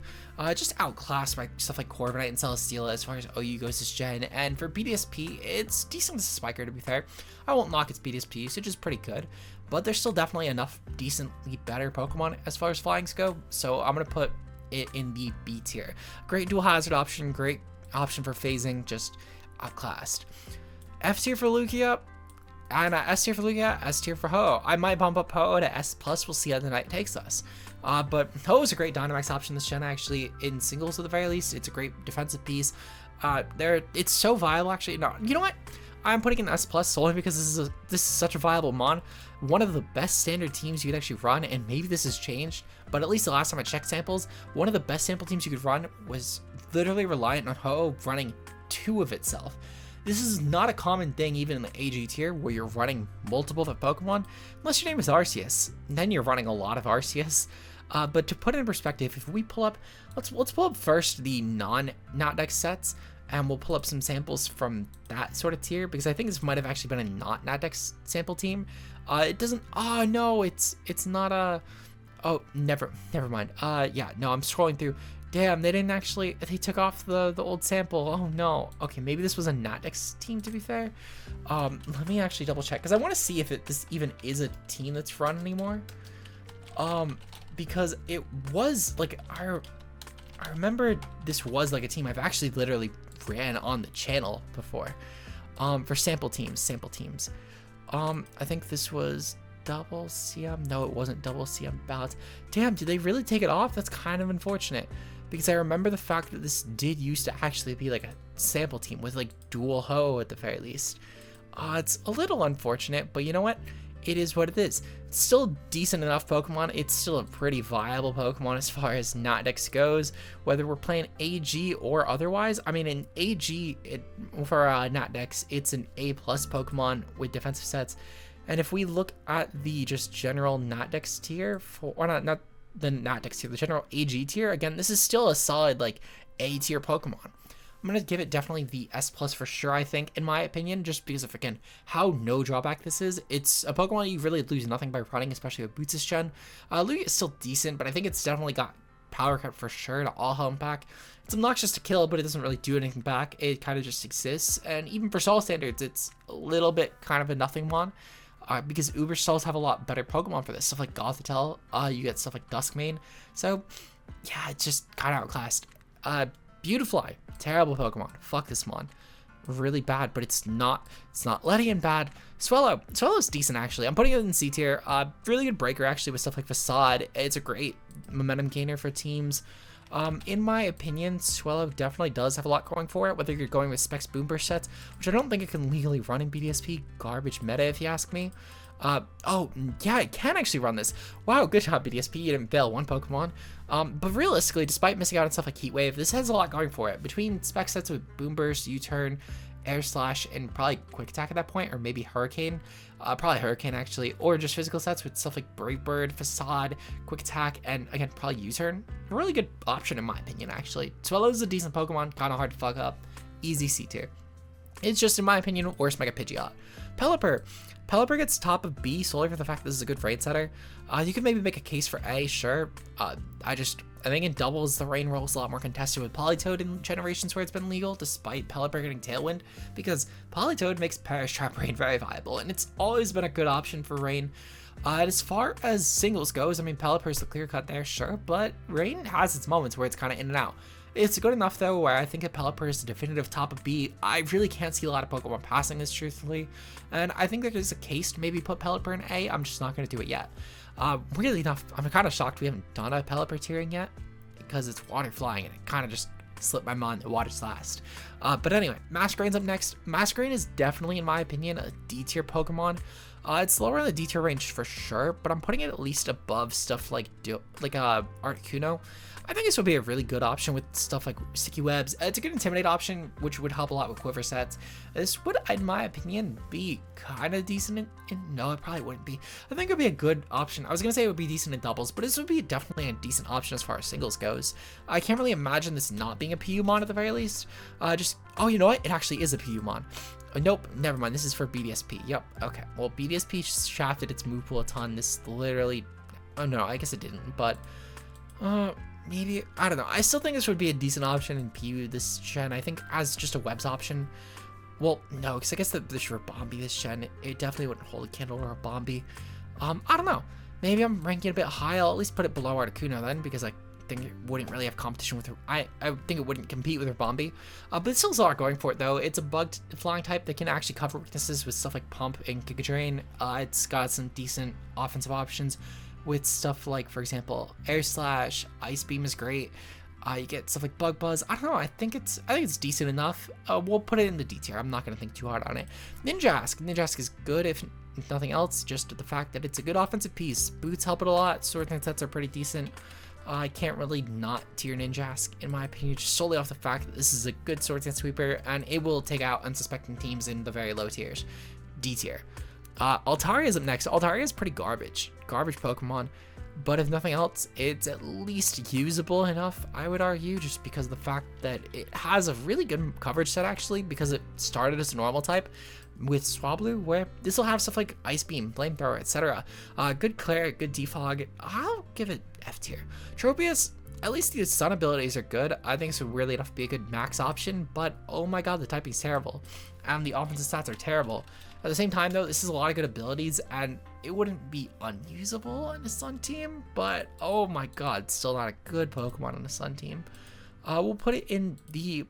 Just outclassed by stuff like Corviknight and Celesteela as far as OU goes this gen, and for BDSP, it's decent as a Spiker to be fair. I won't knock its BDSP usage, is pretty good, but there's still definitely enough decently better Pokemon as far as flyings go, so I'm going to put it in the B tier. Great dual hazard option, great option for phasing, just outclassed. F tier for Lugia, and S tier for Lugia, S tier for Ho. I might bump up Ho to S+, we'll see how the night takes us. But Ho is a great Dynamax option this gen, actually, in singles at the very least. It's a great defensive piece. It's so viable, actually. No, you know what? I'm putting in S+ solely because this is such a viable mon. One of the best standard teams you could actually run, and maybe this has changed, but at least the last time I checked samples, one of the best sample teams you could run was literally reliant on Ho running 2 of itself. This is not a common thing even in the AG tier where you're running multiple of a Pokemon, unless your name is Arceus. Then you're running a lot of Arceus. But to put it in perspective, if we pull up, let's pull up first the non-Natdex sets, and we'll pull up some samples from that sort of tier, because I think this might have actually been a not Natdex sample team. It doesn't, oh no, it's not a, oh, never mind. Yeah, no, I'm scrolling through. Damn, they didn't actually, they took off the old sample. Oh no. Okay, maybe this was a Natdex team to be fair. Let me actually double check, because I want to see if this even is a team that's run anymore. Because it was like, I remember this was like a team I've actually literally ran on the channel before. For sample teams. I think this was double CM. No, it wasn't double CM ballots. Damn, did they really take it off? That's kind of unfortunate, because I remember the fact that this did used to actually be like a sample team with like dual Ho at the very least. It's a little unfortunate, but you know what? it is what it is. It's still a decent enough Pokemon. It's still a pretty viable Pokemon as far as Natdex goes, whether we're playing AG or otherwise. I mean, in AG, for Natdex, it's an A+ Pokemon with defensive sets. And if we look at the just general Natdex tier, or not the Natdex tier, the general AG tier, again, this is still a solid, like, A tier Pokemon. I'm going to give it definitely the S+ for sure, I think, in my opinion, just because of, again, how no drawback this is. It's a Pokemon you really lose nothing by running, especially with Boots' gen. Lugia is still decent, but I think it's definitely got power cut for sure to all hell back. It's obnoxious to kill, but it doesn't really do anything back. It kind of just exists, and even for Soul standards, it's a little bit kind of a nothing mon. Because Uber Souls have a lot better Pokemon for this. Stuff like Gothitelle, you get stuff like Duskmane. So, yeah, it's just kind of outclassed. Beautifly, terrible Pokemon. Fuck this mon. Really bad, but it's not letting in bad. Swellow's decent, actually. I'm putting it in C tier. Really good breaker, actually, with stuff like Facade. It's a great momentum gainer for teams. In my opinion, Swellow definitely does have a lot going for it, whether you're going with Specs Boomburst sets, which I don't think it can legally run in BDSP. Garbage meta, if you ask me. Oh, yeah, it can actually run this. Wow, good job, BDSP. You didn't fail one Pokemon. But realistically, despite missing out on stuff like Heat Wave, this has a lot going for it. Between spec sets with Boomburst, U-Turn, Air Slash, and probably Quick Attack at that point, or maybe Hurricane. Probably Hurricane, actually. Or just physical sets with stuff like Brave Bird, Facade, Quick Attack, and again, probably U-Turn. A really good option, in my opinion, actually. Swellow's a decent Pokemon, kind of hard to fuck up. Easy C tier. It's just, in my opinion, worst Mega Pidgeot. Pelipper. Pelipper gets top of B solely for the fact that this is a good raid setter. You could maybe make a case for A, sure. I think in doubles, the rain roll is a lot more contested with Politoed in generations where it's been legal, despite Pelipper getting Tailwind, because Politoed makes Perish Trap Rain very viable, and it's always been a good option for rain. And as far as singles goes, I mean, Pelipper's the clear cut there, sure, but rain has its moments where it's kind of in and out. It's good enough, though, where I think if Pelipper is the definitive top of B, I really can't see a lot of Pokemon passing this, truthfully. And I think there's a case to maybe put Pelipper in A. I'm just not going to do it yet. Really enough, I'm kind of shocked we haven't done a Pelipper tiering yet, because it's water flying, and it kind of just slipped my mind that water's last. But anyway, Masquerade's up next. Masquerade is definitely, in my opinion, a D tier Pokemon. It's lower in the D tier range for sure, but I'm putting it at least above stuff like Articuno. I think this would be a really good option with stuff like Sticky Webs. It's a good Intimidate option, which would help a lot with Quiver sets. This would, in my opinion, be kind of decent no, it probably wouldn't be. I think it would be a good option. I was going to say it would be decent in doubles, but this would be definitely a decent option as far as singles goes. I can't really imagine this not being a PUmon at the very least. Oh, you know what? It actually is a PUmon. Nope, never mind. This is for BDSP. Yep, okay. Well, BDSP shafted its move pool a ton. This literally... Oh, no, I guess it didn't, but... maybe, I don't know. I still think this would be a decent option in PU this gen. I think as just a webs option. Well, no, because I guess the Ribombee this gen, it definitely wouldn't hold a candle to Ribombee. I don't know. Maybe I'm ranking it a bit high. I'll at least put it below Articuno then, because I think it wouldn't really have competition with her. I think it wouldn't compete with Ribombee. But it still has a lot going for it, though. It's a bugged flying type that can actually cover weaknesses with stuff like Pump and Giga Drain. It's got some decent offensive options with stuff like, for example, Air Slash, Ice Beam is great. You get stuff like Bug Buzz. I don't know. I think it's decent enough. We'll put it in the D tier. I'm not gonna think too hard on it. Ninjask is good if nothing else. Just the fact that it's a good offensive piece. Boots help it a lot. Sword and sets are pretty decent. I can't really not tier Ninjask in my opinion, just solely off the fact that this is a good Swords Dance Sweeper and it will take out unsuspecting teams in the very low tiers. D tier. Altaria is up next. Altaria is pretty garbage Pokemon, but if nothing else, it's at least usable enough, I would argue, just because of the fact that it has a really good coverage set, actually, because it started as a normal type with Swablu, where this will have stuff like Ice Beam, Flamethrower, etc. Good Cleric, good Defog. I'll give it F tier. Tropius, at least the Sun abilities are good. I think it's really enough to be a good max option, but oh my god, the typing's terrible, and the offensive stats are terrible. At the same time, though, this is a lot of good abilities, and it wouldn't be unusable on a Sun team, but oh my god, still not a good Pokemon on a Sun team. We'll put it in the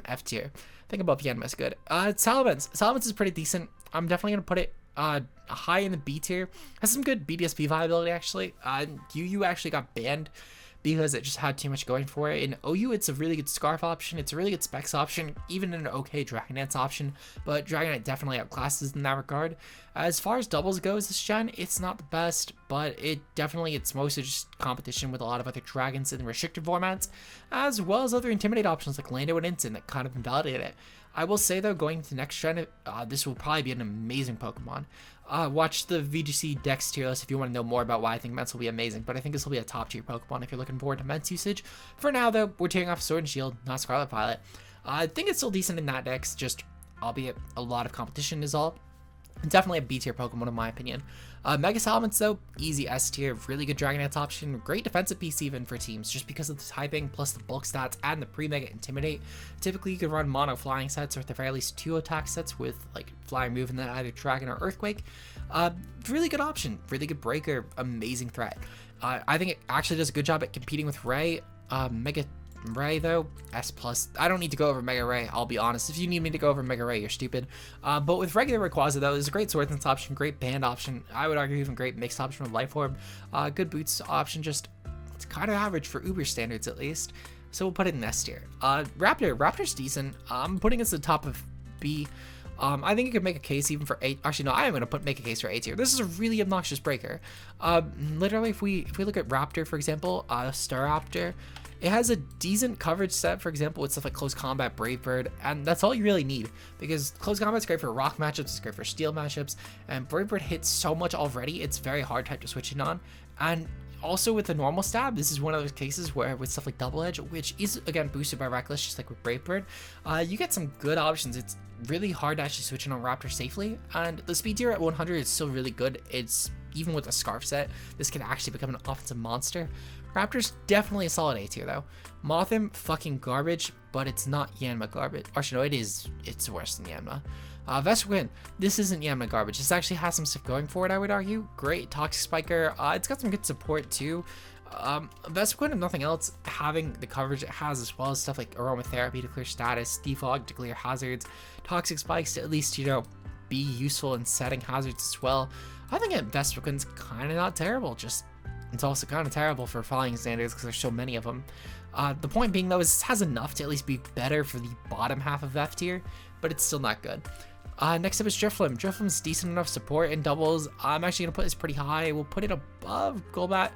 F tier. I think above Yanma is good. Salamence is pretty decent. I'm definitely gonna put it high in the B tier. Has some good BDSP viability, actually. UU actually got banned because it just had too much going for it. In OU, it's a really good Scarf option. It's a really good Specs option, even an okay Dragon Dance option, but Dragon Dance definitely outclasses in that regard. As far as doubles goes this gen, it's not the best, but it's mostly just competition with a lot of other dragons in restricted formats, as well as other Intimidate options like Lando and Instant that kind of invalidate it. I will say though, going to next gen, this will probably be an amazing Pokemon. Watch the VGC Dex tier list if you want to know more about why I think Ments will be amazing, but I think this will be a top tier Pokemon if you're looking forward to Ments usage. For now though, we're tearing off Sword and Shield, not Scarlet Violet. I think it's still decent in that Dex, just albeit a lot of competition is all. Definitely a B tier Pokemon in my opinion. Mega Salamence though, easy S tier, really good Dragon Dance option, great defensive piece even for teams, just because of the typing plus the bulk stats and the pre-Mega Intimidate. Typically you could run mono flying sets or at the very least 2 attack sets with like flying move and then either Dragon or Earthquake. Really good option, really good breaker, amazing threat. I think it actually does a good job at competing with Ray. Mega Ray though, S+. I don't need to go over Mega Ray, I'll be honest. If you need me to go over Mega Ray, you're stupid. But with regular Rayquaza though, it's a great Sword Dance option, great band option. I would argue even great mixed option with Life Orb. Good boots option, just it's kind of average for Uber standards at least. So we'll put it in S tier. Raptor's decent. I'm putting it at the top of B. I think you could make a case even for A. Actually, no, I am going to make a case for A tier. This is a really obnoxious breaker. Literally, if we look at Raptor, for example, Staraptor, it has a decent coverage set, for example, with stuff like Close Combat, Brave Bird, and that's all you really need, because Close Combat's great for Rock matchups, it's great for Steel matchups, and Brave Bird hits so much already, it's very hard type to switch in on. And also with the normal stab, this is one of those cases where with stuff like Double Edge, which is again boosted by Reckless, just like with Brave Bird, you get some good options. It's really hard to actually switch in on Raptor safely, and the speed tier at 100 is still really good. It's even with a Scarf set, this can actually become an offensive monster. Raptor's definitely a solid A tier though. Mothim, fucking garbage, but it's not Yanma garbage. Actually, no, it is. It's worse than Yanma. Vespiquen, this isn't Yanma garbage. This actually has some stuff going for it, I would argue. Great Toxic Spiker. It's got some good support too. Vespiquen, if nothing else, having the coverage it has, as well as stuff like Aromatherapy to clear status, Defog to clear hazards, Toxic Spikes to at least, you know, be useful in setting hazards as well. I think Vespiquen's kind of not terrible, just it's also kind of terrible for flying standards because there's so many of them. The point being though is it has enough to at least be better for the bottom half of F tier, but it's still not good. Next up is Drifloon. Drifloon's decent enough support in doubles. I'm actually going to put this pretty high. We'll put it above Golbat,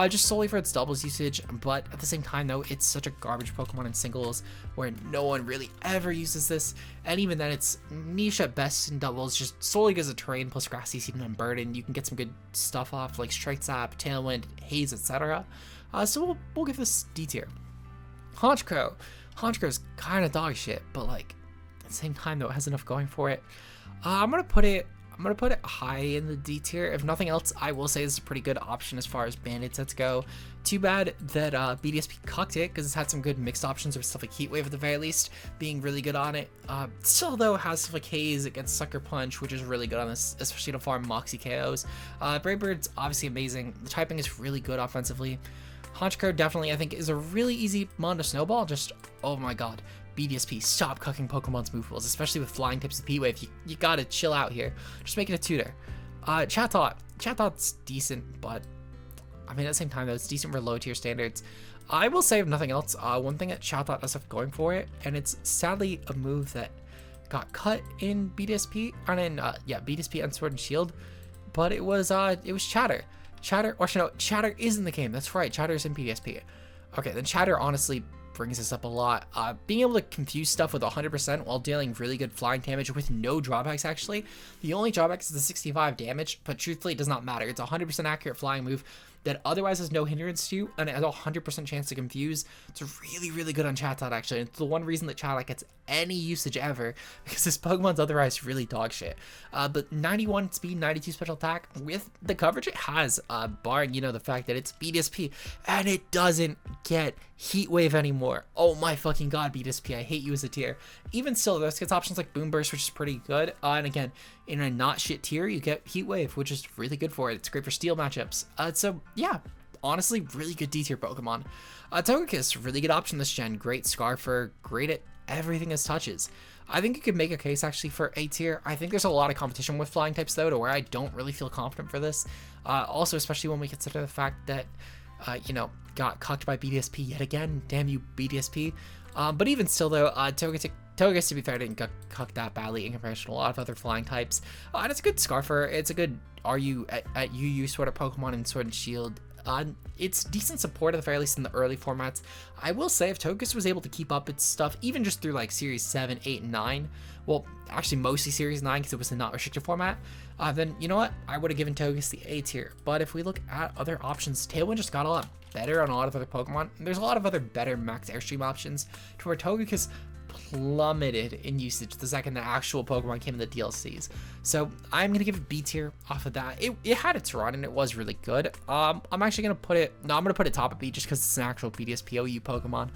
just solely for its doubles usage, but at the same time though, it's such a garbage Pokemon in singles where no one really ever uses this, and even then it's niche at best in doubles, just solely because of terrain plus Grassy Seed and Unburdened. You can get some good stuff off like Strike Zap, Tailwind, Haze, etc. So we'll give this D tier. Honchkrow. Honchkrow's kind of dog shit, but like at the same time though, it has enough going for it. I'm gonna put it high in the D tier. If nothing else, I will say this is a pretty good option as far as Band-Aid sets go. Too bad that BDSP cucked it, because it's had some good mixed options with stuff like Heat Wave at the very least, being really good on it. Still though has stuff like Haze against Sucker Punch, which is really good on this, especially to farm Moxie KOs. Brave Bird's obviously amazing. The typing is really good offensively. Honchkrow definitely, I think, is a really easy mon to snowball. Just, oh my god. BDSP, stop cucking Pokemon's move pools, especially with flying tips with Heatwave. You gotta chill out here. Just make it a tutor. Chatot's decent, but I mean at the same time though, it's decent for low tier standards. I will say, if nothing else, one thing that Chatot does have going for it, and it's sadly a move that got cut in BDSP, or in BDSP and Sword and Shield, but it was Chatter. Chatter is in the game. That's right, Chatter is in BDSP. Okay, then Chatter honestly brings this up a lot. Being able to confuse stuff with 100% while dealing really good flying damage with no drawbacks actually. The only drawback is the 65 damage, but truthfully it does not matter. It's a 100% accurate flying move that otherwise has no hindrance to you, and it has a 100% chance to confuse. It's really, really good on Chatot actually. It's the one reason that Chatot gets any usage ever, because this Pokemon's otherwise really dog shit. But 91 speed, 92 special attack with the coverage it has, barring, you know, the fact that it's BDSP and it doesn't get Heat Wave anymore. Oh my fucking god, BDSP, I hate you as a tier. Even still, this gets options like Boom Burst, which is pretty good. And again, in a not shit tier, you get Heat Wave, which is really good for it. It's great for Steel matchups. So yeah, honestly, really good D tier Pokemon. Togekiss, really good option this gen. Great Scarfer, great at everything it touches. I think you could make a case actually for A tier. I think there's a lot of competition with flying types though, to where I don't really feel confident for this. Also, especially when we consider the fact that got cucked by BDSP yet again. Damn you, BDSP. But even still, though, Togekiss, to be fair, didn't get cucked that badly in comparison to a lot of other flying types. And it's a good Scarfer. It's a good RU at UU sort of Pokemon in Sword and Shield. It's decent support at the very least in the early formats. I will say, if Togekiss was able to keep up its stuff, even just through like Series 7, 8, and 9, well, actually mostly Series 9 because it was a not restricted format, then you know what? I would have given Togekiss the A tier. But if we look at other options, Tailwind just got a lot better on a lot of other Pokemon. There's a lot of other better max airstream options to where Togekiss plummeted in usage the second the actual Pokemon came in the DLCs. So I'm gonna give it B tier off of that. It had its run and it was really good. I'm actually gonna put it top of B just because it's an actual BDSPOU Pokemon.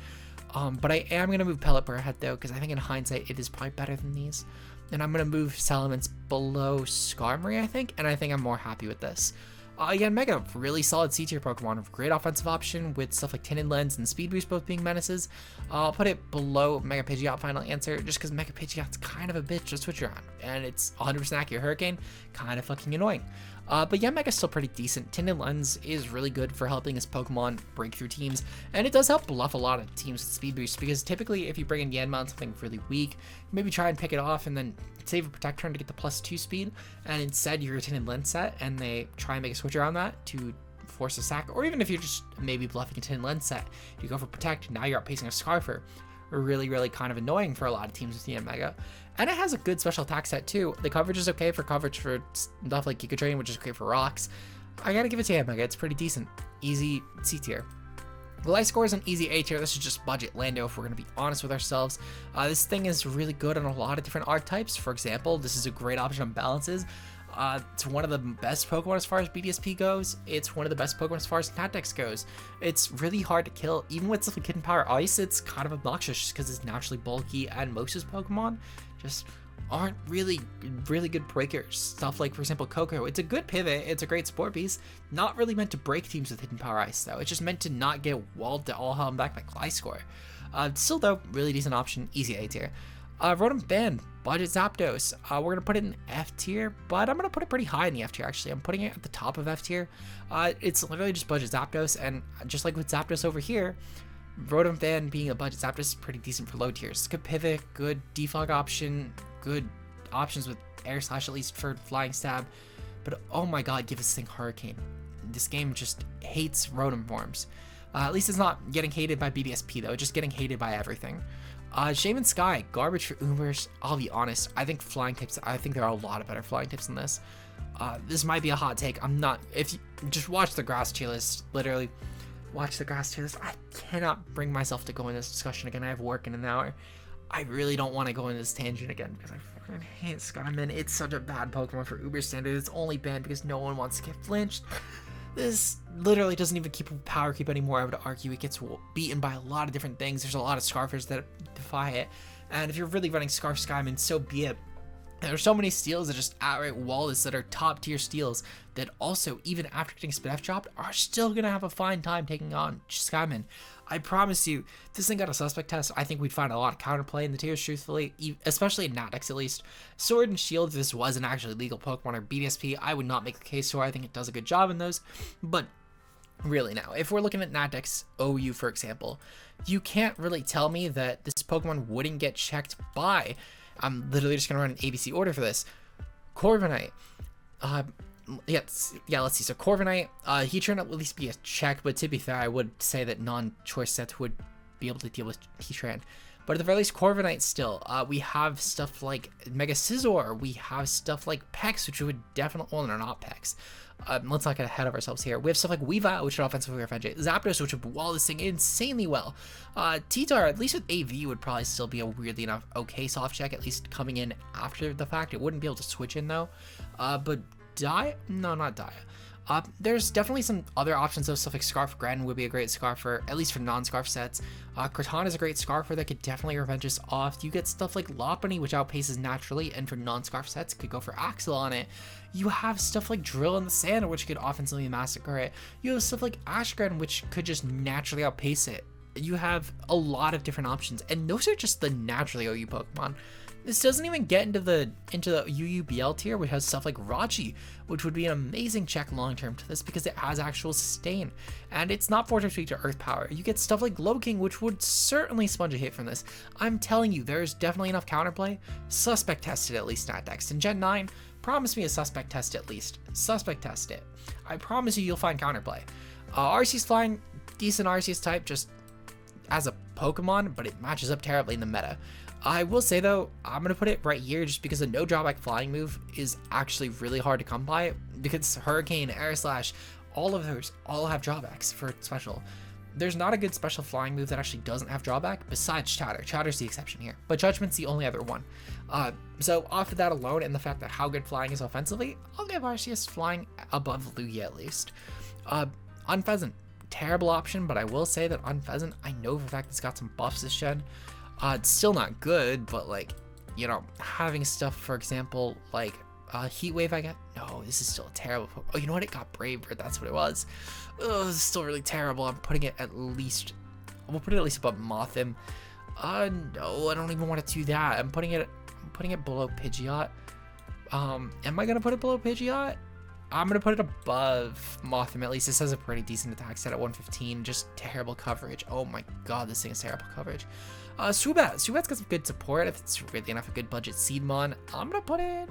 But I am gonna move Pelipper ahead though, because I think in hindsight it is probably better than these. And I'm gonna move Salamence below Skarmory, I think, and I think I'm more happy with this. Again, Mega, really solid C-tier Pokemon, great offensive option with stuff like Tinted Lens and Speed Boost both being menaces. I'll put it below Mega Pidgeot, final answer, just because Mega Pidgeot's kind of a bitch to switch around, and it's 100% accurate Hurricane, kind of fucking annoying. But yeah, Mega's still pretty decent. Tinted Lens is really good for helping his Pokemon break through teams, and it does help bluff a lot of teams with Speed Boost, because typically if you bring in Yanma on something really weak, maybe try and pick it off and then save a Protect turn to get the +2 speed, and instead you're a Tinted Lens set, and they try and make a switch around that to force a sack, or even if you're just maybe bluffing a Tinted Lens set, you go for Protect, now you're outpacing a Scarfer. Really kind of annoying for a lot of teams with the Mega. And it has a good special attack set too. The coverage is okay for coverage for stuff like Giga Drain, which is great for rocks. I gotta give it to Mega, it's pretty decent. Easy C tier. The life score is an easy A tier. This is just budget Lando if we're going to be honest with ourselves. This thing is really good on a lot of different archetypes. For example, this is a great option on balances. It's one of the best Pokemon as far as BDSP goes. It's one of the best Pokemon as far as Natdex goes. It's really hard to kill. Even with stuff like Hidden Power Ice, it's kind of obnoxious just because it's naturally bulky, and most of his Pokemon just aren't really good breakers. Stuff like, for example, Coco. It's a good pivot, it's a great support piece. Not really meant to break teams with Hidden Power Ice, though. It's just meant to not get walled to all hell and back by Gliscor. Still, though, really decent option, easy A tier. Rotom Band, budget Zapdos. We're going to put it in F tier, but I'm going to put it pretty high in the F tier, actually. I'm putting it at the top of F tier. It's literally just budget Zapdos, and just like with Zapdos over here, Rotom Band being a budget Zapdos is pretty decent for low tiers. Good pivot, good defog option, good options with air slash, at least for flying stab. But oh my god, give this thing Hurricane. This game just hates Rotom forms. At least it's not getting hated by BDSP though, it's just getting hated by everything. Shaman Sky, garbage for Ubers. I'll be honest, I think there are a lot of better flying types than this. This might be a hot take. If you just watch the grass tier list, literally watch the grass tier list. I cannot bring myself to go in this discussion again. I have work in an hour. I really don't want to go into this tangent again because I fucking hate Skyman. It's such a bad Pokemon for Uber standard. It's only banned because no one wants to get flinched. This literally doesn't even keep power creep anymore. I would argue it gets beaten by a lot of different things. There's a lot of Scarfers that defy it. And if you're really running Scarf Skyman, so be it. There's so many steals that just outright wall this that are top tier steals that also, even after getting Spin F dropped, are still gonna have a fine time taking on Skyman. I promise you, if this thing got a suspect test, I think we'd find a lot of counterplay in the tiers, truthfully, especially in Natdex at least. Sword and Shield, if this was an actually legal Pokemon or BDSP, I would not make the case for. I think it does a good job in those. But really now, if we're looking at Natdex OU, for example, you can't really tell me that this Pokemon wouldn't get checked by, I'm literally just going to run an ABC order for this. Corviknight. Yeah, let's see. So Corviknight, he turned out at least be a check, but to be fair, I would say that non-choice sets would be able to deal with Heatran. But at the very least, Corviknight still. We have stuff like Mega Scizor. We have stuff like Pex, which would definitely, well, they're not Pex. Let's not get ahead of ourselves here. We have stuff like Weavile, which would offensively revenge it. Zapdos, which would wall this thing insanely well. T-Tar, at least with AV, would probably still be a weirdly enough okay soft check, at least coming in after the fact. It wouldn't be able to switch in though. But Dia? No, not Dia. There's definitely some other options though. Stuff like Scarf Gren would be a great Scarfer, at least for non-Scarf sets. Cortana is a great Scarfer that could definitely revenge us off. You get stuff like Lopunny, which outpaces naturally, and for non-Scarf sets, could go for Axel on it. You have stuff like Drill in the Sand, which could offensively massacre it. You have stuff like Ashgren, which could just naturally outpace it. You have a lot of different options, and those are just the naturally OU Pokemon. This doesn't even get into the UUBL tier, which has stuff like Rachi, which would be an amazing check long term to this because it has actual sustain, and it's not 4 times weak to Earth Power. You get stuff like Glowking, which would certainly sponge a hit from this. I'm telling you, there's definitely enough counterplay. Suspect tested at least Nat Dex. In Gen 9, promise me a suspect test at least. Suspect test it. I promise you'll find counterplay. Arceus Flying, decent Arceus type, just as a Pokemon, but it matches up terribly in the meta. I will say though, I'm going to put it right here just because the no drawback flying move is actually really hard to come by, because Hurricane, Air Slash, all of those all have drawbacks for special. There's not a good special flying move that actually doesn't have drawback besides Chatter. Chatter's the exception here, but Judgment's the only other one. So off of that alone and the fact that how good flying is offensively, I'll give Arceus flying above Lugia at least. Unpheasant, terrible option, but I will say that Unpheasant, I know for a fact it's got some buffs this gen. It's still not good, but like, you know, having stuff, for example, like Heat Wave, I get. No, this is still a terrible. Oh, you know what? It got Brave Bird. That's what it was. Oh, this is still really terrible. I'm putting it at least. We'll put it at least above Mothim. No, I don't even want to do that. I'm putting it below Pidgeot. Am I gonna put it below Pidgeot? I'm gonna put it above Mothim. At least this has a pretty decent attack set at 115. Just terrible coverage. Oh my god, this thing is terrible coverage. Subat's got some good support. If it's really enough a good budget Seedmon, I'm gonna put it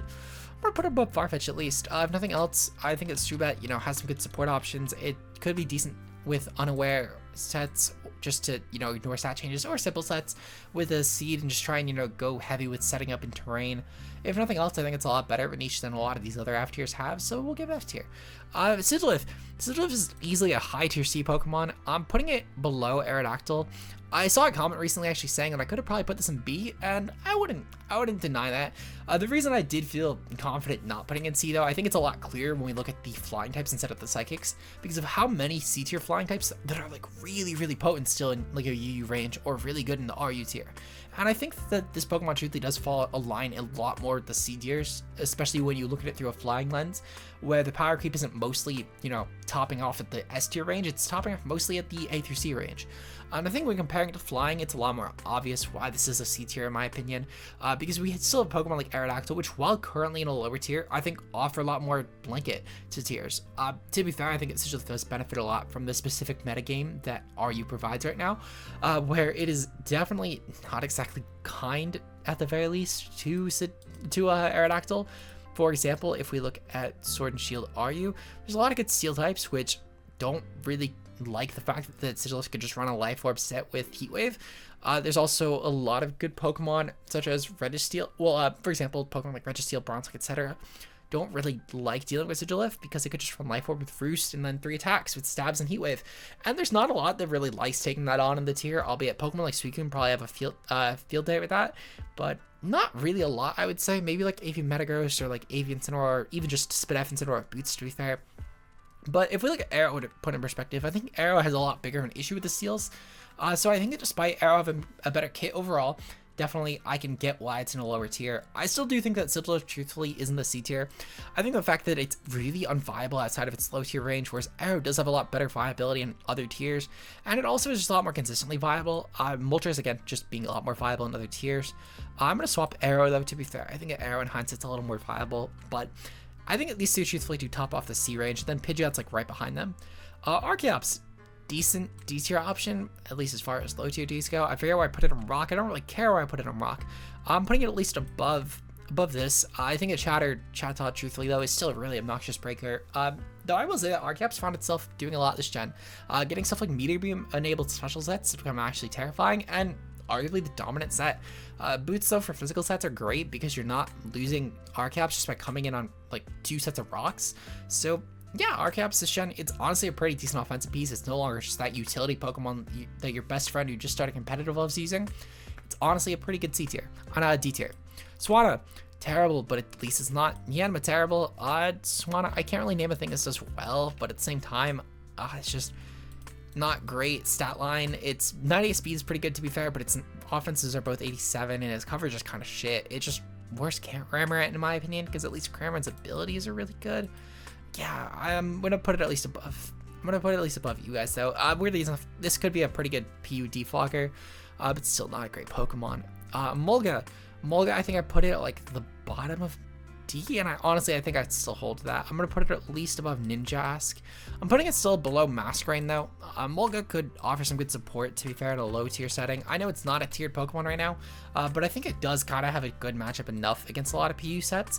above Farfetch at least. If nothing else, I think that Subat, you know, has some good support options. It could be decent with unaware sets, just to, you know, ignore stat changes, or simple sets with a seed and just try and, you know, go heavy with setting up in terrain. If nothing else, I think it's a lot better of a niche than a lot of these other F tiers have, so we'll give F tier. Sigilyph is easily a high tier C Pokemon. I'm putting it below Aerodactyl. I saw a comment recently actually saying that I could have probably put this in B, and I wouldn't deny that. The reason I did feel confident not putting in C though, I think it's a lot clearer when we look at the flying types instead of the psychics, because of how many C tier flying types that are like really potent still in like a UU range, or really good in the RU tier. And I think that this Pokemon truthfully does align a lot more with the C tiers, especially when you look at it through a flying lens, where the power creep isn't mostly, you know, topping off at the S tier range, it's topping off mostly at the A through C range. And I think when comparing it to flying, it's a lot more obvious why this is a C tier in my opinion, because we still have Pokemon like Aerodactyl, which while currently in a lower tier, I think offer a lot more blanket to tiers. To be fair, I think it just does benefit a lot from the specific metagame that RU provides right now, where it is definitely not exactly kind, at the very least, to Aerodactyl. For example, if we look at Sword and Shield RU, there's a lot of good steel types which don't really like the fact that Sigilyph could just run a Life Orb set with Heat Wave. There's also a lot of good Pokemon such as Registeel. Well, for example, Pokemon like Registeel, Bronzec, etc. don't really like dealing with Sigilyph because it could just run Life Orb with Roost and then 3 attacks with Stabs and Heat Wave. And there's not a lot that really likes taking that on in the tier, albeit Pokemon like Suicune probably have a field day with that, but not really a lot, I would say. Maybe like Avian Metagross or like Avian Incineroar, or even just Spidef Incineroar or Boots, to be fair. But if we look at Arrow to put in perspective, I think Arrow has a lot bigger of an issue with the seals. So I think that despite Arrow having a better kit overall, definitely I can get why it's in a lower tier. I still do think that Sigilyph truthfully is in the C tier. I think the fact that it's really unviable outside of its low tier range, whereas Arrow does have a lot better viability in other tiers, and it also is just a lot more consistently viable. Moltres, again, just being a lot more viable in other tiers. I'm going to swap Arrow though, to be fair. I think that Arrow in hindsight's a little more viable, but I think at least two truthfully do top off the C range, then Pidgeot's like right behind them. Archeops, decent D tier option, at least as far as low tier Ds go. I forget where I put it on Rock. I don't really care where I put it on Rock. I'm putting it at least above this. I think a Chatot truthfully though is still a really obnoxious breaker. Though I will say that Archeops found itself doing a lot this gen. Getting stuff like Meteor Beam enabled special sets to become actually terrifying, and arguably the dominant set. Boots though for physical sets are great because you're not losing Archeops just by coming in on like 2 sets of rocks. So yeah, Archeops this gen, it's honestly a pretty decent offensive piece. It's no longer just that utility Pokemon that your best friend who just started competitive loves using. It's honestly a pretty good C tier, on a D tier. Swanna, terrible, but at least it's not Yanma terrible. Swanna, I can't really name a thing that does well, but at the same time, it's just not great stat line. Its 98 speed is pretty good to be fair, but its offenses are both 87 and its coverage is kind of shit. It's just worse Cramorant in my opinion, because at least Cramorant's abilities are really good. Yeah, I'm gonna put it at least above. I'm gonna put it at least above you guys though. Weirdly enough, this could be a pretty good PUD flogger, but still not a great Pokemon. Mulga Mulga, I think I put it at like the bottom of D, and I think I'd still hold that. I'm gonna put it at least above Ninjask. I'm putting it still below Masquerain though. Mulga could offer some good support, to be fair, at a low tier setting. I know it's not a tiered Pokemon right now, but I think it does kind of have a good matchup enough against a lot of PU sets.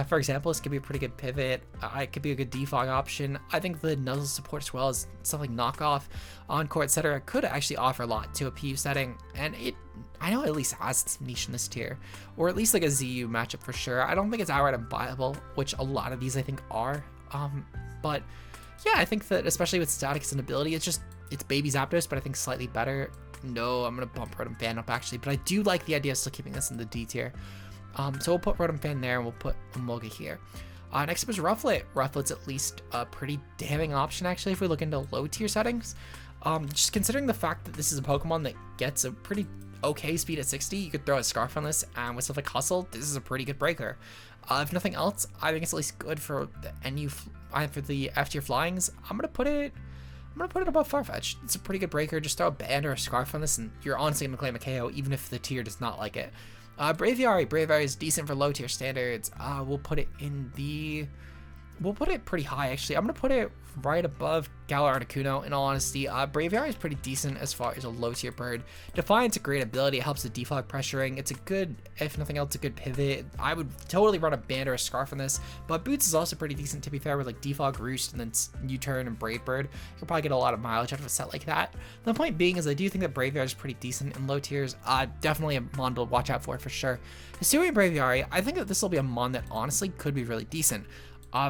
For example, this could be a pretty good pivot. It could be a good defog option. I think the Nuzzle support, as well as stuff like Knockoff, Encore, etc., could actually offer a lot to a PU setting, and I know it at least has its niche in this tier, or at least like a ZU matchup for sure. I don't think it's outright unviable, which a lot of these I think are, but yeah, I think that especially with Staticus and ability, it's Baby Zapdos, but I think slightly better. No, I'm gonna bump Rotom Fan up actually, but I do like the idea of still keeping this in the D tier. So we'll put Rotom Fan there, and we'll put Emolga here. Next up is Rufflet. Rufflet's at least a pretty damning option actually if we look into low tier settings. Just considering the fact that this is a Pokemon that gets a pretty okay speed at 60, you could throw a Scarf on this, and with stuff like Hustle, this is a pretty good breaker. If nothing else, I think it's at least good for the NU for the F tier flyings. I'm gonna put it above Farfetch'd. It's a pretty good breaker. Just throw a band or a Scarf on this, and you're honestly gonna claim a KO, even if the tier does not like it. Braviary is decent for low tier standards. We'll put it pretty high actually. I'm gonna put it right above Galar Articuno, in all honesty. Braviary is pretty decent as far as a low tier bird. Defiant's a great ability. It helps with defog pressuring. It's a good, if nothing else, a good pivot. I would totally run a band or a Scarf on this, but Boots is also pretty decent, to be fair, with like defog, Roost, and then U-turn and Brave Bird. You'll probably get a lot of mileage out of a set like that. The point being is I do think that Braviary is pretty decent in low tiers. Definitely a mon to watch out for sure. Hisuian Braviary, I think that this will be a mon that honestly could be really decent.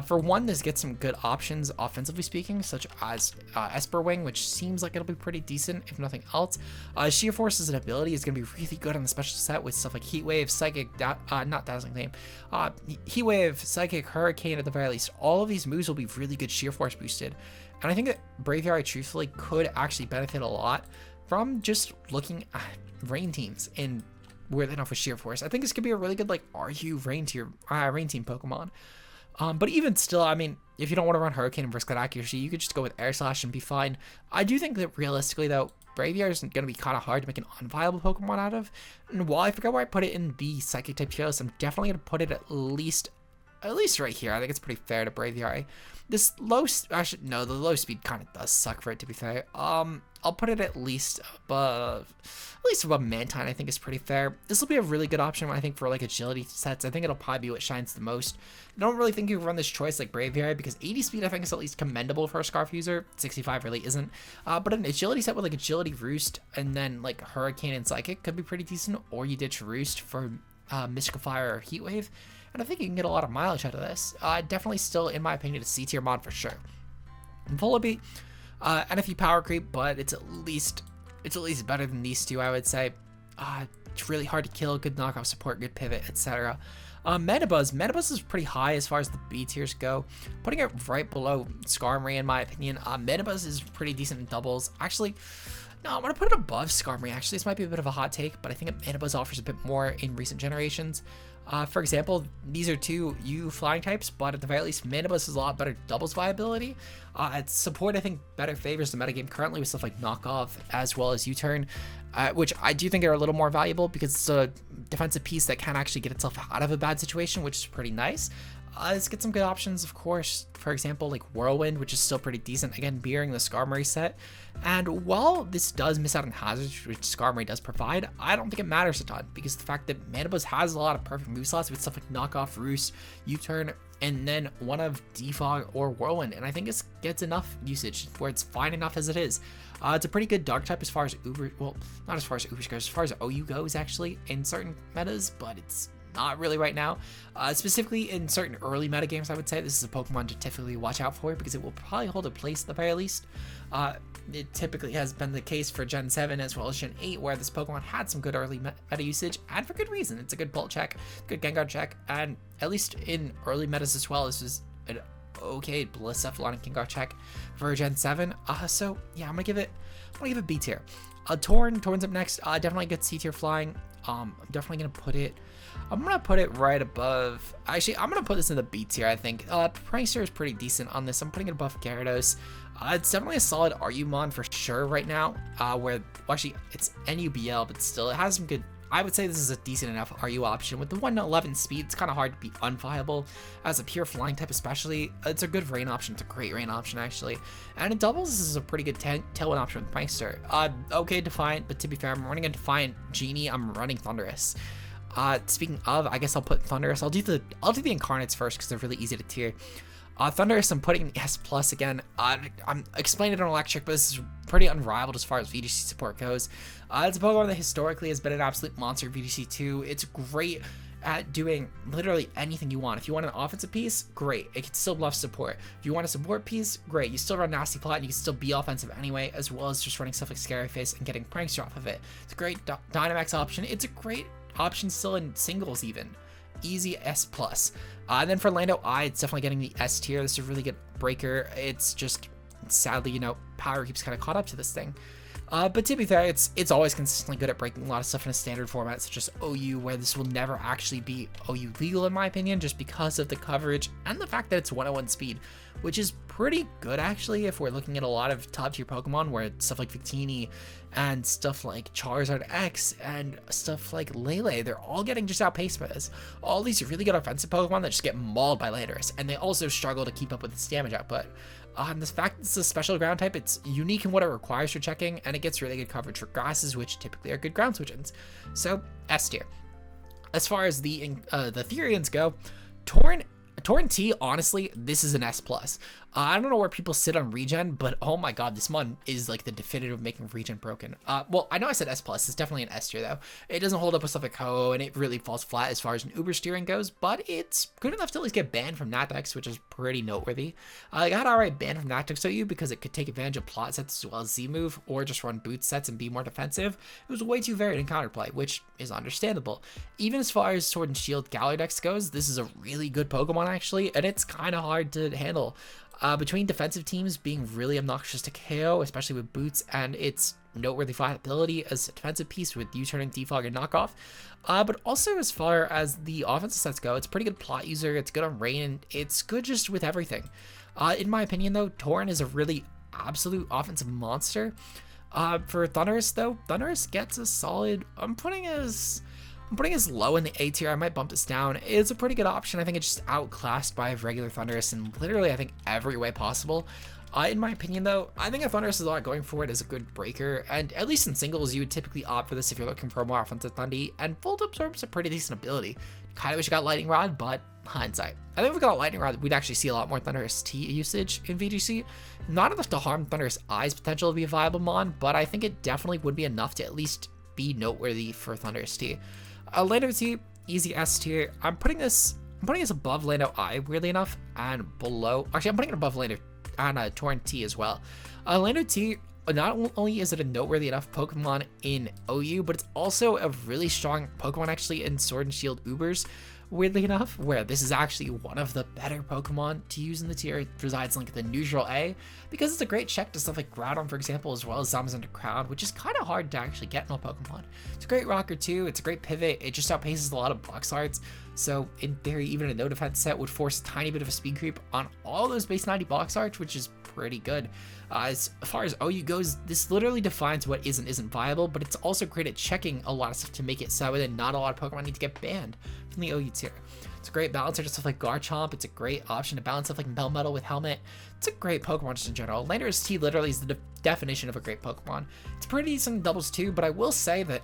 For one, this gets some good options offensively speaking, such as Esper Wing, which seems like it'll be pretty decent, if nothing else. Sheer Force as an ability is going to be really good on the special set with stuff like Heat Wave, Psychic, not Dazzling Gleam, Heat Wave, Psychic, Hurricane at the very least. All of these moves will be really good Sheer Force boosted. And I think that Braviary truthfully could actually benefit a lot from just looking at rain teams and where they know for Sheer Force. I think this could be a really good like RU rain team Pokemon. But even still, I mean, if you don't want to run Hurricane and risk that accuracy, you could just go with Air Slash and be fine. I do think that realistically, though, Braviary is going to be kind of hard to make an unviable Pokemon out of. And while I forgot where I put it in the Psychic type tier list, I'm definitely going to put it at least right here. I think it's pretty fair to Braviary. This low, the low speed kind of does suck for it, to be fair. I'll put it at least above Mantine. I think is pretty fair. This will be a really good option, I think, for like agility sets. I think it'll probably be what shines the most. I don't really think you can run this choice like Braviary because 80 speed I think is at least commendable for a Scarf user. 65 really isn't. But an agility set with like agility, Roost, and then like Hurricane and Psychic could be pretty decent. Or you ditch Roost for Mystical Fire or Heat Wave, and I think you can get a lot of mileage out of this. Definitely still, in my opinion, a C tier mod for sure. Vullaby, NFU power creep, but it's at least better than these two, I would say. It's really hard to kill, good knockoff support, good pivot, etc. Metabuzz is pretty high as far as the B tiers go, putting it right below Skarmory in my opinion. Metabuzz is pretty decent in doubles. Actually, no, I'm gonna put it above Skarmory. Actually, this might be a bit of a hot take, but I think Metabuzz offers a bit more in recent generations. For example, these are two U flying types, but at the very least, Metabuzz has a lot better doubles viability. Its support, I think, better favors the metagame currently with stuff like Knockoff as well as U-turn, which I do think are a little more valuable because it's a defensive piece that can actually get itself out of a bad situation, which is pretty nice. Let's get some good options, of course. For example, like Whirlwind, which is still pretty decent, again, mirroring the Skarmory set. And while this does miss out on hazards, which Skarmory does provide, I don't think it matters a ton because the fact that Metabuzz has a lot of perfect move slots with stuff like Knockoff, Roost, U-turn, and then one of Defog or Whirlwind. And I think it gets enough usage where it's fine enough as it is. It's a pretty good dog type as far as Uber, well, not as far as Uber goes, as far as OU goes actually in certain metas, but it's not really right now. Specifically in certain early metagames, I would say this is a Pokemon to typically watch out for because it will probably hold a place at the very least. It typically has been the case for Gen 7 as well as Gen 8 where this Pokemon had some good early meta usage, and for good reason. It's a good Bolt check, good Gengar check, and at least in early metas as well, this is an okay Blacephalon and Gengar check for Gen 7. So yeah, I'm gonna give it B tier. Torn's up next. Definitely good C tier flying. I'm definitely gonna put it right above. Actually, I'm gonna put this in the B tier. I think Prankster is pretty decent on this. I'm putting it above Gyarados. It's definitely a solid RU mon for sure right now. Where well, actually it's NUBL, but still it has some good. I would say this is a decent enough RU option. With the 111 speed, it's kind of hard to be unviable. As a pure flying type especially, it's a good rain option. It's a great rain option, actually. And in doubles, this is a pretty good tailwind option with Meister. Okay, Defiant, but to be fair, I'm running a Defiant Genie. I'm running Thunderous. Speaking of, I guess I'll put Thunderous. I'll do the Incarnates first because they're really easy to tier. Thunderous, I'm putting S plus again. I'm explaining it on Electric, but this is pretty unrivaled as far as VGC support goes. It's a Pokemon that historically has been an absolute monster VGC 2. It's great at doing literally anything you want. If you want an offensive piece, great. It can still bluff support. If you want a support piece, great. You still run Nasty Plot and you can still be offensive anyway, as well as just running stuff like Scary Face and getting Prankster off of it. It's a great Dynamax option. It's a great option still in singles even. Easy S plus. And then for Lando I, it's definitely getting the S tier. This is a really good breaker. It's just sadly, you know, power keeps kind of caught up to this thing. But to be fair, it's always consistently good at breaking a lot of stuff in a standard format such as OU, where this will never actually be OU legal in my opinion, just because of the coverage and the fact that it's 101 speed, which is pretty good actually if we're looking at a lot of top tier Pokemon where stuff like Victini and stuff like Charizard X and stuff like Lele, they're all getting just outpaced by this. All these really good offensive Pokemon that just get mauled by Landorus, and they also struggle to keep up with its damage output. The fact it's a special ground type, it's unique in what it requires for checking, and it gets really good coverage for grasses, which typically are good ground switch-ins. So, S tier. As far as the Therians go, Torn T, honestly, this is an S+. I don't know where people sit on regen, but oh my god, this mon is like the definitive making regen broken. Well, I know I said S+, it's definitely an S tier though. It doesn't hold up with stuff like Ho, and it really falls flat as far as an Uber steering goes, but it's good enough to at least get banned from Natex, which is pretty noteworthy. I got alright banned from Natex OU because it could take advantage of plot sets as well as Z-move, or just run boot sets and be more defensive. It was way too varied in counterplay, which is understandable. Even as far as Sword and Shield Galar Dex goes, this is a really good Pokemon actually, and it's kind of hard to handle. Between defensive teams being really obnoxious to KO, especially with boots, and its noteworthy flyability as a defensive piece with U-turning, defog, and knockoff. But also as far as the offensive sets go, it's a pretty good plot user, it's good on rain, it's good just with everything. In my opinion though, Torn is a really absolute offensive monster. For Thunderous though, Thunderous gets a solid, I'm putting as low in the A tier. I might bump this down. It's a pretty good option. I think it's just outclassed by regular Thunderous in literally, I think, every way possible. In my opinion, though, I think a Thunderous is a lot going for it as a good breaker, and at least in singles, you would typically opt for this if you're looking for a more offensive Thundy, and Full Absorb is a pretty decent ability. Kind of wish you got Lightning Rod, but hindsight. I think if we got Lightning Rod, we'd actually see a lot more Thunderous T usage in VGC. Not enough to harm Thunderous Eye's potential to be a viable mon, but I think it definitely would be enough to at least be noteworthy for Thunderous T. Lando T, easy S tier. I'm putting this above Lando I, weirdly enough, and below. Actually, I'm putting it above Lando and Torrent T as well. Lando T, not only is it a noteworthy enough Pokemon in OU, but it's also a really strong Pokemon actually in Sword and Shield Ubers, weirdly enough, where this is actually one of the better Pokemon to use in the tier. It resides in like the neutral A, because it's a great check to stuff like Groudon, for example, as well as Zamazenta Crown, which is kind of hard to actually get in a Pokemon. It's a great rocker too, it's a great pivot, it just outpaces a lot of box arts, so in theory, even a no defense set would force a tiny bit of a speed creep on all those base 90 box arts, which is pretty good. As far as OU goes, this literally defines what is and isn't viable, but it's also great at checking a lot of stuff to make it so that not a lot of Pokemon need to get banned from the OU tier. It's a great balancer to stuff like Garchomp. It's a great option to balance stuff like Melmetal with Helmet. It's a great Pokemon just in general. Landorus T literally is the definition of a great Pokemon. It's pretty decent in doubles too, but I will say that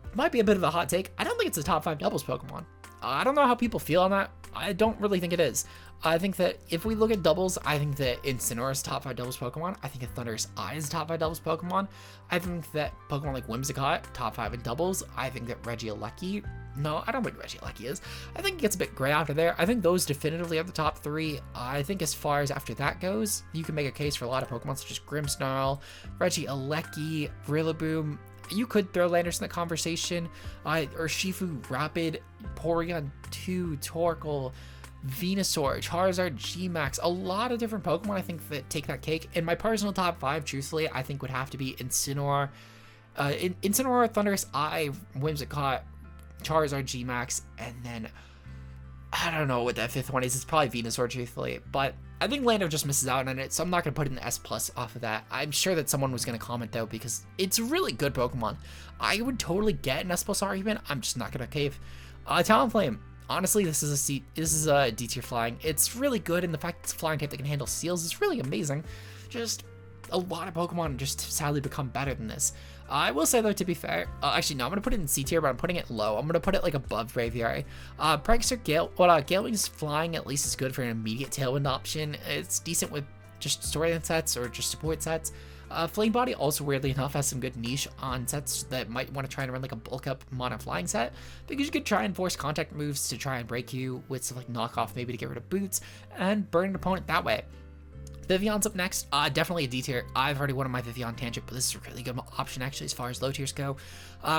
it might be a bit of a hot take. I don't think it's a top 5 doubles Pokemon. I don't know how people feel on that. I don't really think it is. I think that if we look at doubles, I think that Incineroar is top 5 doubles Pokemon. I think that Thunderous Eye is top 5 doubles Pokemon. I think that Pokemon like Whimsicott, top 5 in doubles. I think that Regieleki, no, I don't think Regieleki is. I think it gets a bit gray after there. I think those definitively are the top 3. I think as far as after that goes, you can make a case for a lot of Pokemon such as Grimmsnarl, Regieleki, Rillaboom. You could throw Landorus in the conversation, or Shifu, Rapid, Porygon 2, Torkoal, Venusaur, Charizard, G-Max, a lot of different Pokemon I think that take that cake. In my personal top 5, truthfully, I think would have to be Incineroar, Thunderous Eye, Whimsicott, Charizard, G-Max, and then I don't know what that 5th one is. It's probably Venusaur, truthfully, but I think Lando just misses out on it, so I'm not going to put in the S+ off of that. I'm sure that someone was going to comment, though, because it's a really good Pokemon. I would totally get an S+ argument. I'm just not going to cave. Talonflame. Honestly, this is a D tier flying. It's really good, and the fact it's a flying type that can handle seals is really amazing. Just a lot of Pokemon just sadly become better than this. I will say, though, to be fair, actually, no, I'm going to put it in C tier, but I'm putting it low. I'm going to put it, like, above Braviary. Prankster, Gale Wings flying at least is good for an immediate Tailwind option. It's decent with just storyline sets or just support sets. Flame Body also, weirdly enough, has some good niche on sets that might want to try and run, like, a bulk up mono flying set, because you could try and force contact moves to try and break you with stuff like knockoff, maybe to get rid of boots, and burn an opponent that way. Vivion's up next. Definitely a D tier. I've already won on my Vivian tangent, but this is a really good option actually as far as low tiers go.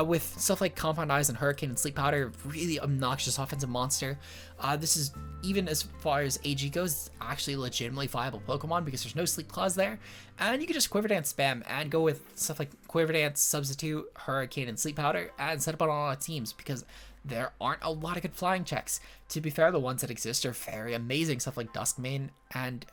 With stuff like Compound Eyes and Hurricane and Sleep Powder, really obnoxious offensive monster. This is, even as far as AG goes, actually a legitimately viable Pokemon because there's no Sleep Claws there. And you can just Quiver Dance spam and go with stuff like Quiver Dance, Substitute, Hurricane, and Sleep Powder and set up on a lot of teams because there aren't a lot of good flying checks. To be fair, the ones that exist are very amazing. Stuff like Duskmane and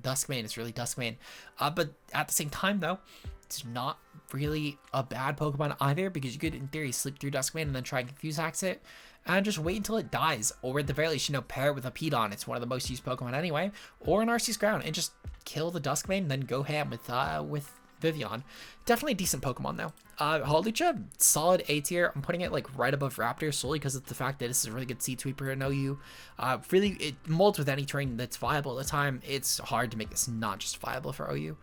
Duskmane is really Duskmane. But at the same time, though, it's not really a bad Pokemon either because you could, in theory, sleep through Duskmane and then try and Confuse Axe it and just wait until it dies. Or at the very least, pair it with a Pedon. It's one of the most used Pokemon anyway. Or an Arceus Ground and just kill the Duskmane and then go ham with Vivian. Definitely a decent Pokemon, though. Hawlucha, solid A tier. I'm putting it like right above Raptor solely because of the fact that this is a really good seed sweeper in OU. Really, it molds with any terrain that's viable at the time. It's hard to make this not just viable for OU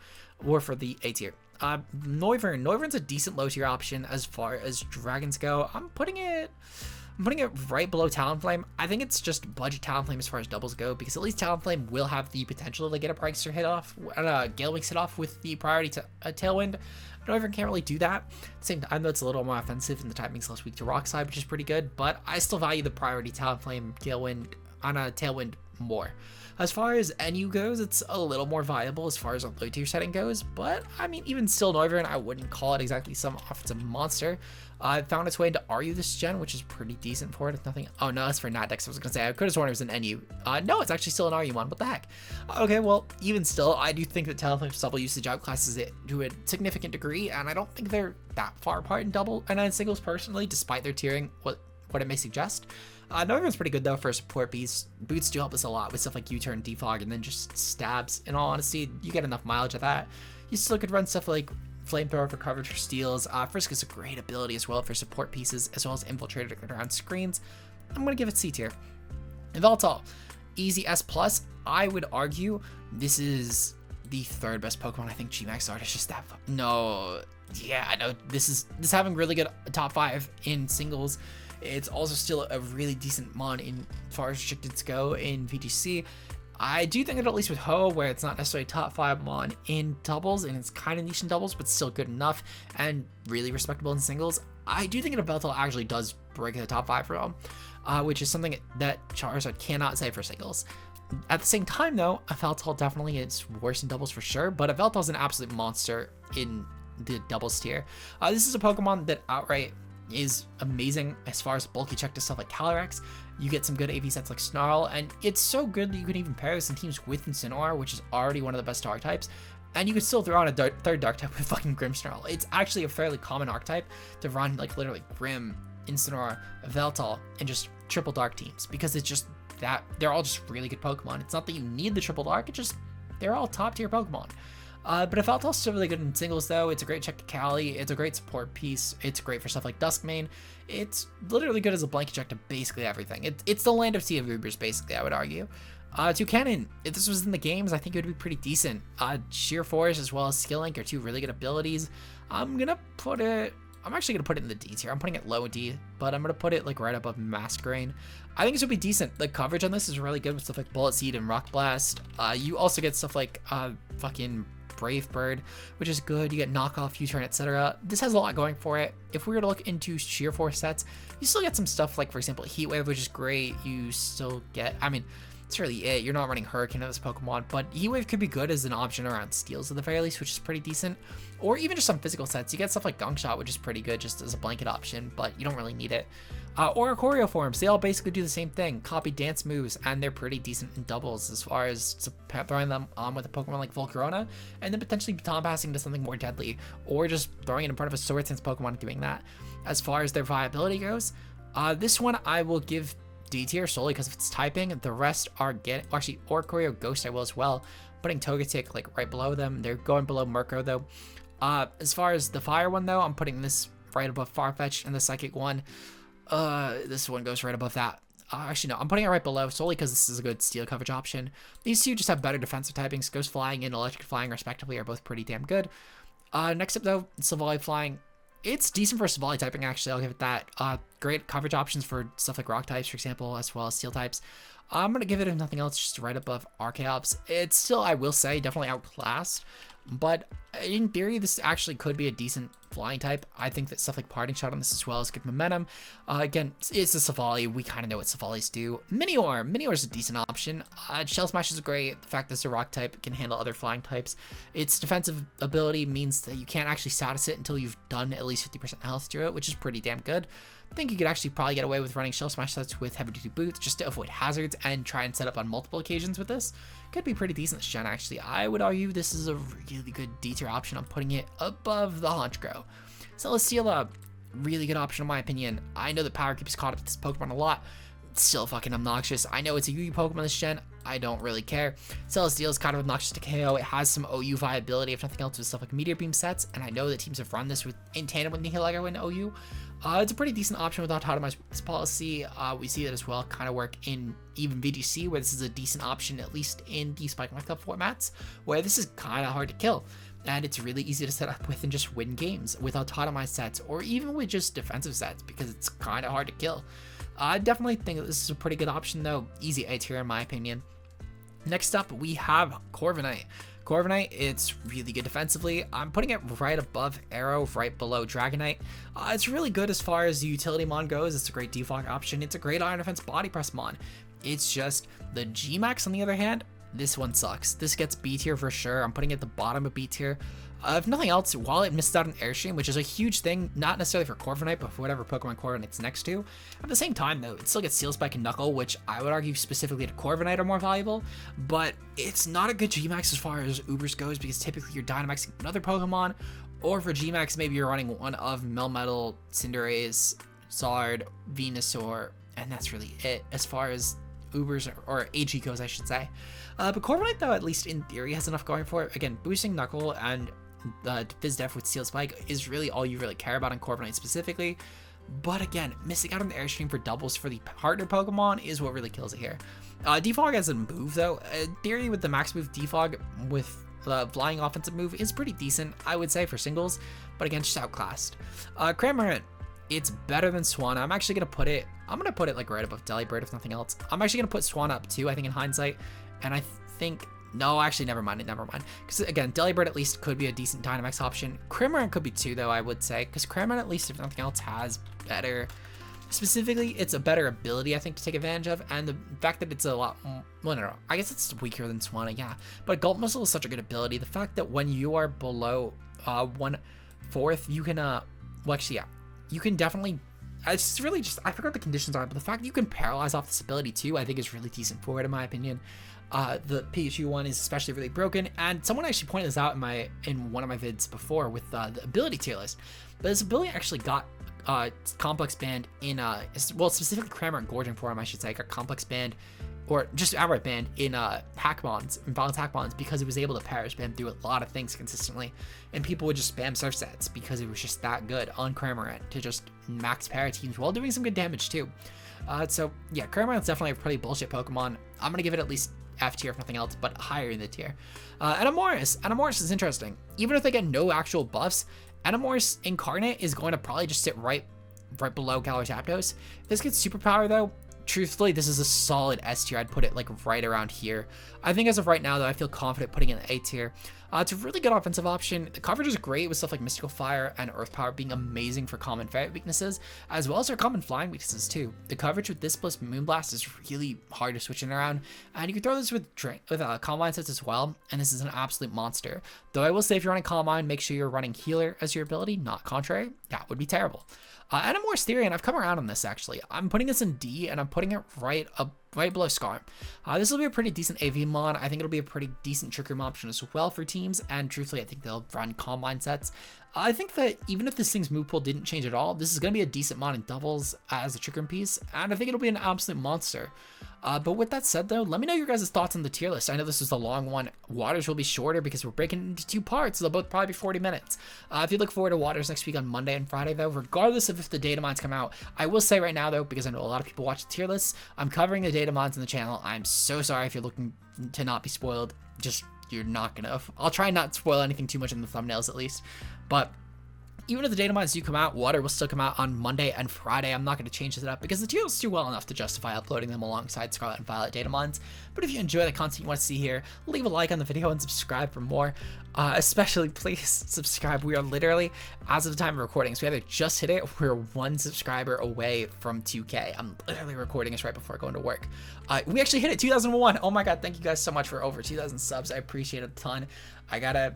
or for the A tier. Noivern's a decent low tier option as far as dragons go. I'm putting it right below Talonflame. I think it's just budget Talonflame as far as doubles go, because at least Talonflame will have the potential to get a Prankster hit off, and a Gale Wings hit off with the priority to a Tailwind. Noivern can't really do that. At the same time, though, it's a little more offensive, and the typing's less weak to Rock Slide, which is pretty good, but I still value the priority Talonflame, Gale Wind on a Tailwind more. As far as NU goes, it's a little more viable as far as a low tier setting goes, but I mean, even still, Noivern, I wouldn't call it exactly some offensive monster. It found its way into RU this gen, which is pretty decent for it, if nothing. Oh no, that's for Natdex. I was gonna say, I could have sworn it was an NU. No, it's actually still an RU one. What the heck? Okay, well, even still, I do think that Talonflame's double usage outclasses it to a significant degree, and I don't think they're that far apart in double and in singles personally, despite their tiering, what it may suggest. Noivern's pretty good though for a support piece. Boots do help us a lot with stuff like U-turn, defog, and then just stabs. In all honesty, you get enough mileage of that. You still could run stuff like Flamethrower for coverage for steals. Frisk is a great ability as well for support pieces, as well as Infiltrator around screens. I'm gonna give it C tier. Yveltal, easy S+. I would argue this is the third best Pokemon. I think G-Max Art is just that. No, yeah, I know this having really good top 5 in singles. It's also still a really decent mon in far as restricteds go in VGC. I do think that at least with Ho, where it's not necessarily top 5 mon in doubles, and it's kind of niche in doubles, but still good enough and really respectable in singles, I do think that Yveltal actually does break the top 5 for him, which is something that Charizard cannot say for singles. At the same time, though, Yveltal definitely is worse in doubles for sure, but Yveltal is an absolute monster in the doubles tier. This is a Pokemon that outright is amazing as far as bulky check to stuff like Calyrex. You get some good AV sets like Snarl, and it's so good that you can even pair this in teams with Incineroar, which is already one of the best archetypes, and you can still throw on a third dark type with fucking Grimmsnarl. It's actually a fairly common archetype to run like literally Grimm, Incineroar, Yveltal, and just triple dark teams, because it's just that they're all just really good Pokemon. It's not that you need the triple dark, it's just they're all top tier Pokemon. But Yveltal's still really good in singles, though. It's a great check to Cali. It's a great support piece. It's great for stuff like Duskmane. It's literally good as a blanket check to basically everything. It's the land of Sea of Ubers, basically, I would argue. Toucannon, if this was in the games, I think it would be pretty decent. Sheer Force as well as Skill Link are two really good abilities. I'm actually gonna put it in the D tier. I'm putting it low D, but I'm gonna put it like right above Masquerain. I think this would be decent. The coverage on this is really good with stuff like Bullet Seed and Rock Blast. You also get stuff like fucking Brave Bird, which is good. You get knockoff, U-turn, etc. This has a lot going for it. If we were to look into Sheer Force sets, you still get some stuff like, for example, Heat Wave, which is great. You still get, I mean, That's really it. You're not running Hurricane of this Pokemon, but Heat Wave could be good as an option around steals at the very least, which is pretty decent. Or even just some physical sets. You get stuff like Gunk Shot, which is pretty good just as a blanket option, but you don't really need it. Or Choreo forms. They all basically do the same thing. Copy dance moves, and they're pretty decent in doubles as far as throwing them on with a Pokemon like Volcarona, and then potentially baton passing to something more deadly, or just throwing it in front of a Sword Dance Pokemon and doing that. As far as their viability goes, this one I will give D tier solely because of its typing. The rest are actually Choreo Ghost I will as well. Putting Togetic like right below them. They're going below Murkrow though. As far as the fire one though, I'm putting this right above Farfetch'd, and the psychic one, this one goes right above that. Actually no, I'm putting it right below solely because this is a good steel coverage option. These two just have better defensive typings. Ghost Flying and Electric Flying respectively are both pretty damn good. Next up though, Silvally Flying. It's decent for Silvally typing, actually. I'll give it that. Great coverage options for stuff like rock types, for example, as well as steel types. I'm going to give it, if nothing else, just right above Archeops. It's still, I will say, definitely outclassed. But in theory, this actually could be a decent flying type. I think that stuff like Parting Shot on this as well is good momentum. Again, it's a Silvally. We kind of know what Silvallis do. Minior is a decent option. Shell Smash is great. The fact that it's a rock type can handle other flying types. Its defensive ability means that you can't actually status it until you've done at least 50% health through it, which is pretty damn good. I think you could actually probably get away with running Shell Smash sets with heavy duty boots just to avoid hazards and try and set up on multiple occasions with this. Could be pretty decent this gen, actually. I would argue this is a really good D tier option. I'm putting it above the Honchkrow. Celesteela, really good option in my opinion. I know that Power Creep is caught up to this Pokemon a lot. It's still fucking obnoxious. I know it's a UU Pokemon this gen. I don't really care. Celesteela is kind of obnoxious to KO. It has some OU viability, if nothing else, with stuff like Meteor Beam sets, and I know that teams have run this in tandem with Nihilego and OU. It's a pretty decent option with Autotomized policy. We see that as well kind of work in even VGC, where this is a decent option, at least in the Spike Life Cup formats, where this is kind of hard to kill. And it's really easy to set up with and just win games with Autotomized sets, or even with just defensive sets, because it's kind of hard to kill. I definitely think that this is a pretty good option though. Easy A tier in my opinion. Next up, we have Corviknight. Corviknight, it's really good defensively. I'm putting it right above Arrow, right below Dragonite. It's really good as far as the utility mon goes. It's a great defog option. It's a great Iron Defense Body Press mon. It's just the G-Max, on the other hand, this one sucks. This gets B tier for sure. I'm putting it at the bottom of B tier. If nothing else, while it missed out on Airstream, which is a huge thing, not necessarily for Corviknight, but for whatever Pokemon Corviknight's next to. At the same time, though, it still gets Steel Spike and Knuckle, which I would argue specifically to Corviknight are more valuable, but it's not a good G-Max as far as Ubers goes, because typically you're Dynamaxing another Pokemon, or for G-Max, maybe you're running one of Melmetal, Cinderace, Zard, Venusaur, and that's really it as far as Ubers or AG goes, I should say. But Corviknight, though, at least in theory, has enough going for it. Again, boosting Knuckle and Fizz Def with Steel Spike is really all you really care about in Corviknight specifically. But again, missing out on the Airstream for doubles for the partner Pokemon is what really kills it here. Defog as a move, though, in theory with the max move Defog with the flying offensive move is pretty decent, I would say, for singles, but again, just outclassed. Cramorant, it's better than Swanna. I'm actually going to put it like right above Delibird, if nothing else. I'm actually going to put Swanna up too, I think, in hindsight. And I think, no, actually, never mind. Because again, Delibird at least could be a decent Dynamax option. Cramorant could be too, though, I would say. Because Cramorant, at least, if nothing else, has better, specifically, it's a better ability, I think, to take advantage of. And the fact that it's a lot, well, no, I guess it's weaker than Swanna, yeah. But Gulp Missile is such a good ability. The fact that when you are below 1/4, you can, well, actually, yeah. You can definitely, it's really just, I forgot the conditions are, but the fact that you can paralyze off this ability too, I think is really decent for it, in my opinion. The PHU one is especially really broken, and someone actually pointed this out in one of my vids before with the ability tier list. But this ability actually got complex banned in, well, specifically Cramorant Gorging form, I should say, got complex banned, or just outright banned in hack bonds, in balanced hack bonds, because it was able to power spam through a lot of things consistently, and people would just spam surf sets because it was just that good on Cramorant to just max para teams while doing some good damage too. So yeah, Cramorant's definitely a pretty bullshit Pokemon. I'm gonna give it at least F tier if nothing else, but higher in the tier. Anamoris is interesting. Even if they get no actual buffs, Anamoris Incarnate is going to probably just sit right below Galar Zapdos. If this gets superpower though, truthfully, this is a solid S tier. I'd put it like right around here. I think as of right now, though, I feel confident putting it in A tier. It's a really good offensive option. The coverage is great with stuff like Mystical Fire and Earth Power being amazing for common ferret weaknesses, as well as their common flying weaknesses too. The coverage with this plus Moonblast is really hard to switch in around, and you can throw this with Combine sets as well, and this is an absolute monster. Though I will say if you're running Combine, make sure you're running Healer as your ability, not Contrary. That would be terrible. And a more Asterion, I've come around on this actually. I'm putting this in D, and I'm putting it right below Scar. This will be a pretty decent AV mod. I think it'll be a pretty decent trick room option as well for teams, and truthfully, I think they'll run Combine sets. I think that even if this thing's move pool didn't change at all, this is going to be a decent mod in doubles as a trick room piece, and I think it'll be an absolute monster. But with that said though, let me know your guys' thoughts on the tier list. I know this was a long one. Waters will be shorter because we're breaking it into 2 parts. They'll both probably be 40 minutes. If you look forward to Waters next week on Monday and Friday though, regardless of if the data mods come out, I will say right now though, because I know a lot of people watch the tier lists, I'm covering the data mods on the channel. I'm so sorry if you're looking to not be spoiled. Just, you're not gonna. I'll try not to spoil anything too much in the thumbnails at least. But even if the data mods do come out, Water will still come out on Monday and Friday. I'm not going to change it up because the tier lists do well enough to justify uploading them alongside Scarlet and Violet data mods. But if you enjoy the content you want to see here, leave a like on the video and subscribe for more. Especially, please subscribe. We are literally, as of the time of recording, so we either just hit it, we're 1 subscriber away from 2K. I'm literally recording this right before going to work. We actually hit it, 2001. Oh my god, thank you guys so much for over 2,000 subs. I appreciate it a ton. I gotta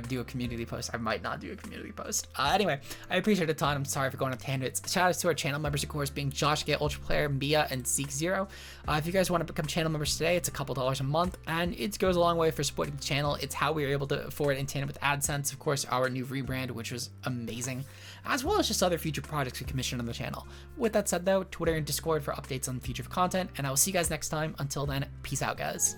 do a community post. I might not do a community post. Anyway, I appreciate it a ton. I'm sorry for going on tangents. Shout out to our channel members, of course, being Josh, Get, Ultra Player, Mia, and Seek Zero. If you guys want to become channel members today, it's a couple dollars a month, and it goes a long way for supporting the channel. It's how we were able to afford it in tandem with AdSense, of course, our new rebrand, which was amazing, as well as just other future projects we commission on the channel. With that said, though, Twitter and Discord for updates on future content, and I will see you guys next time. Until then, peace out, guys.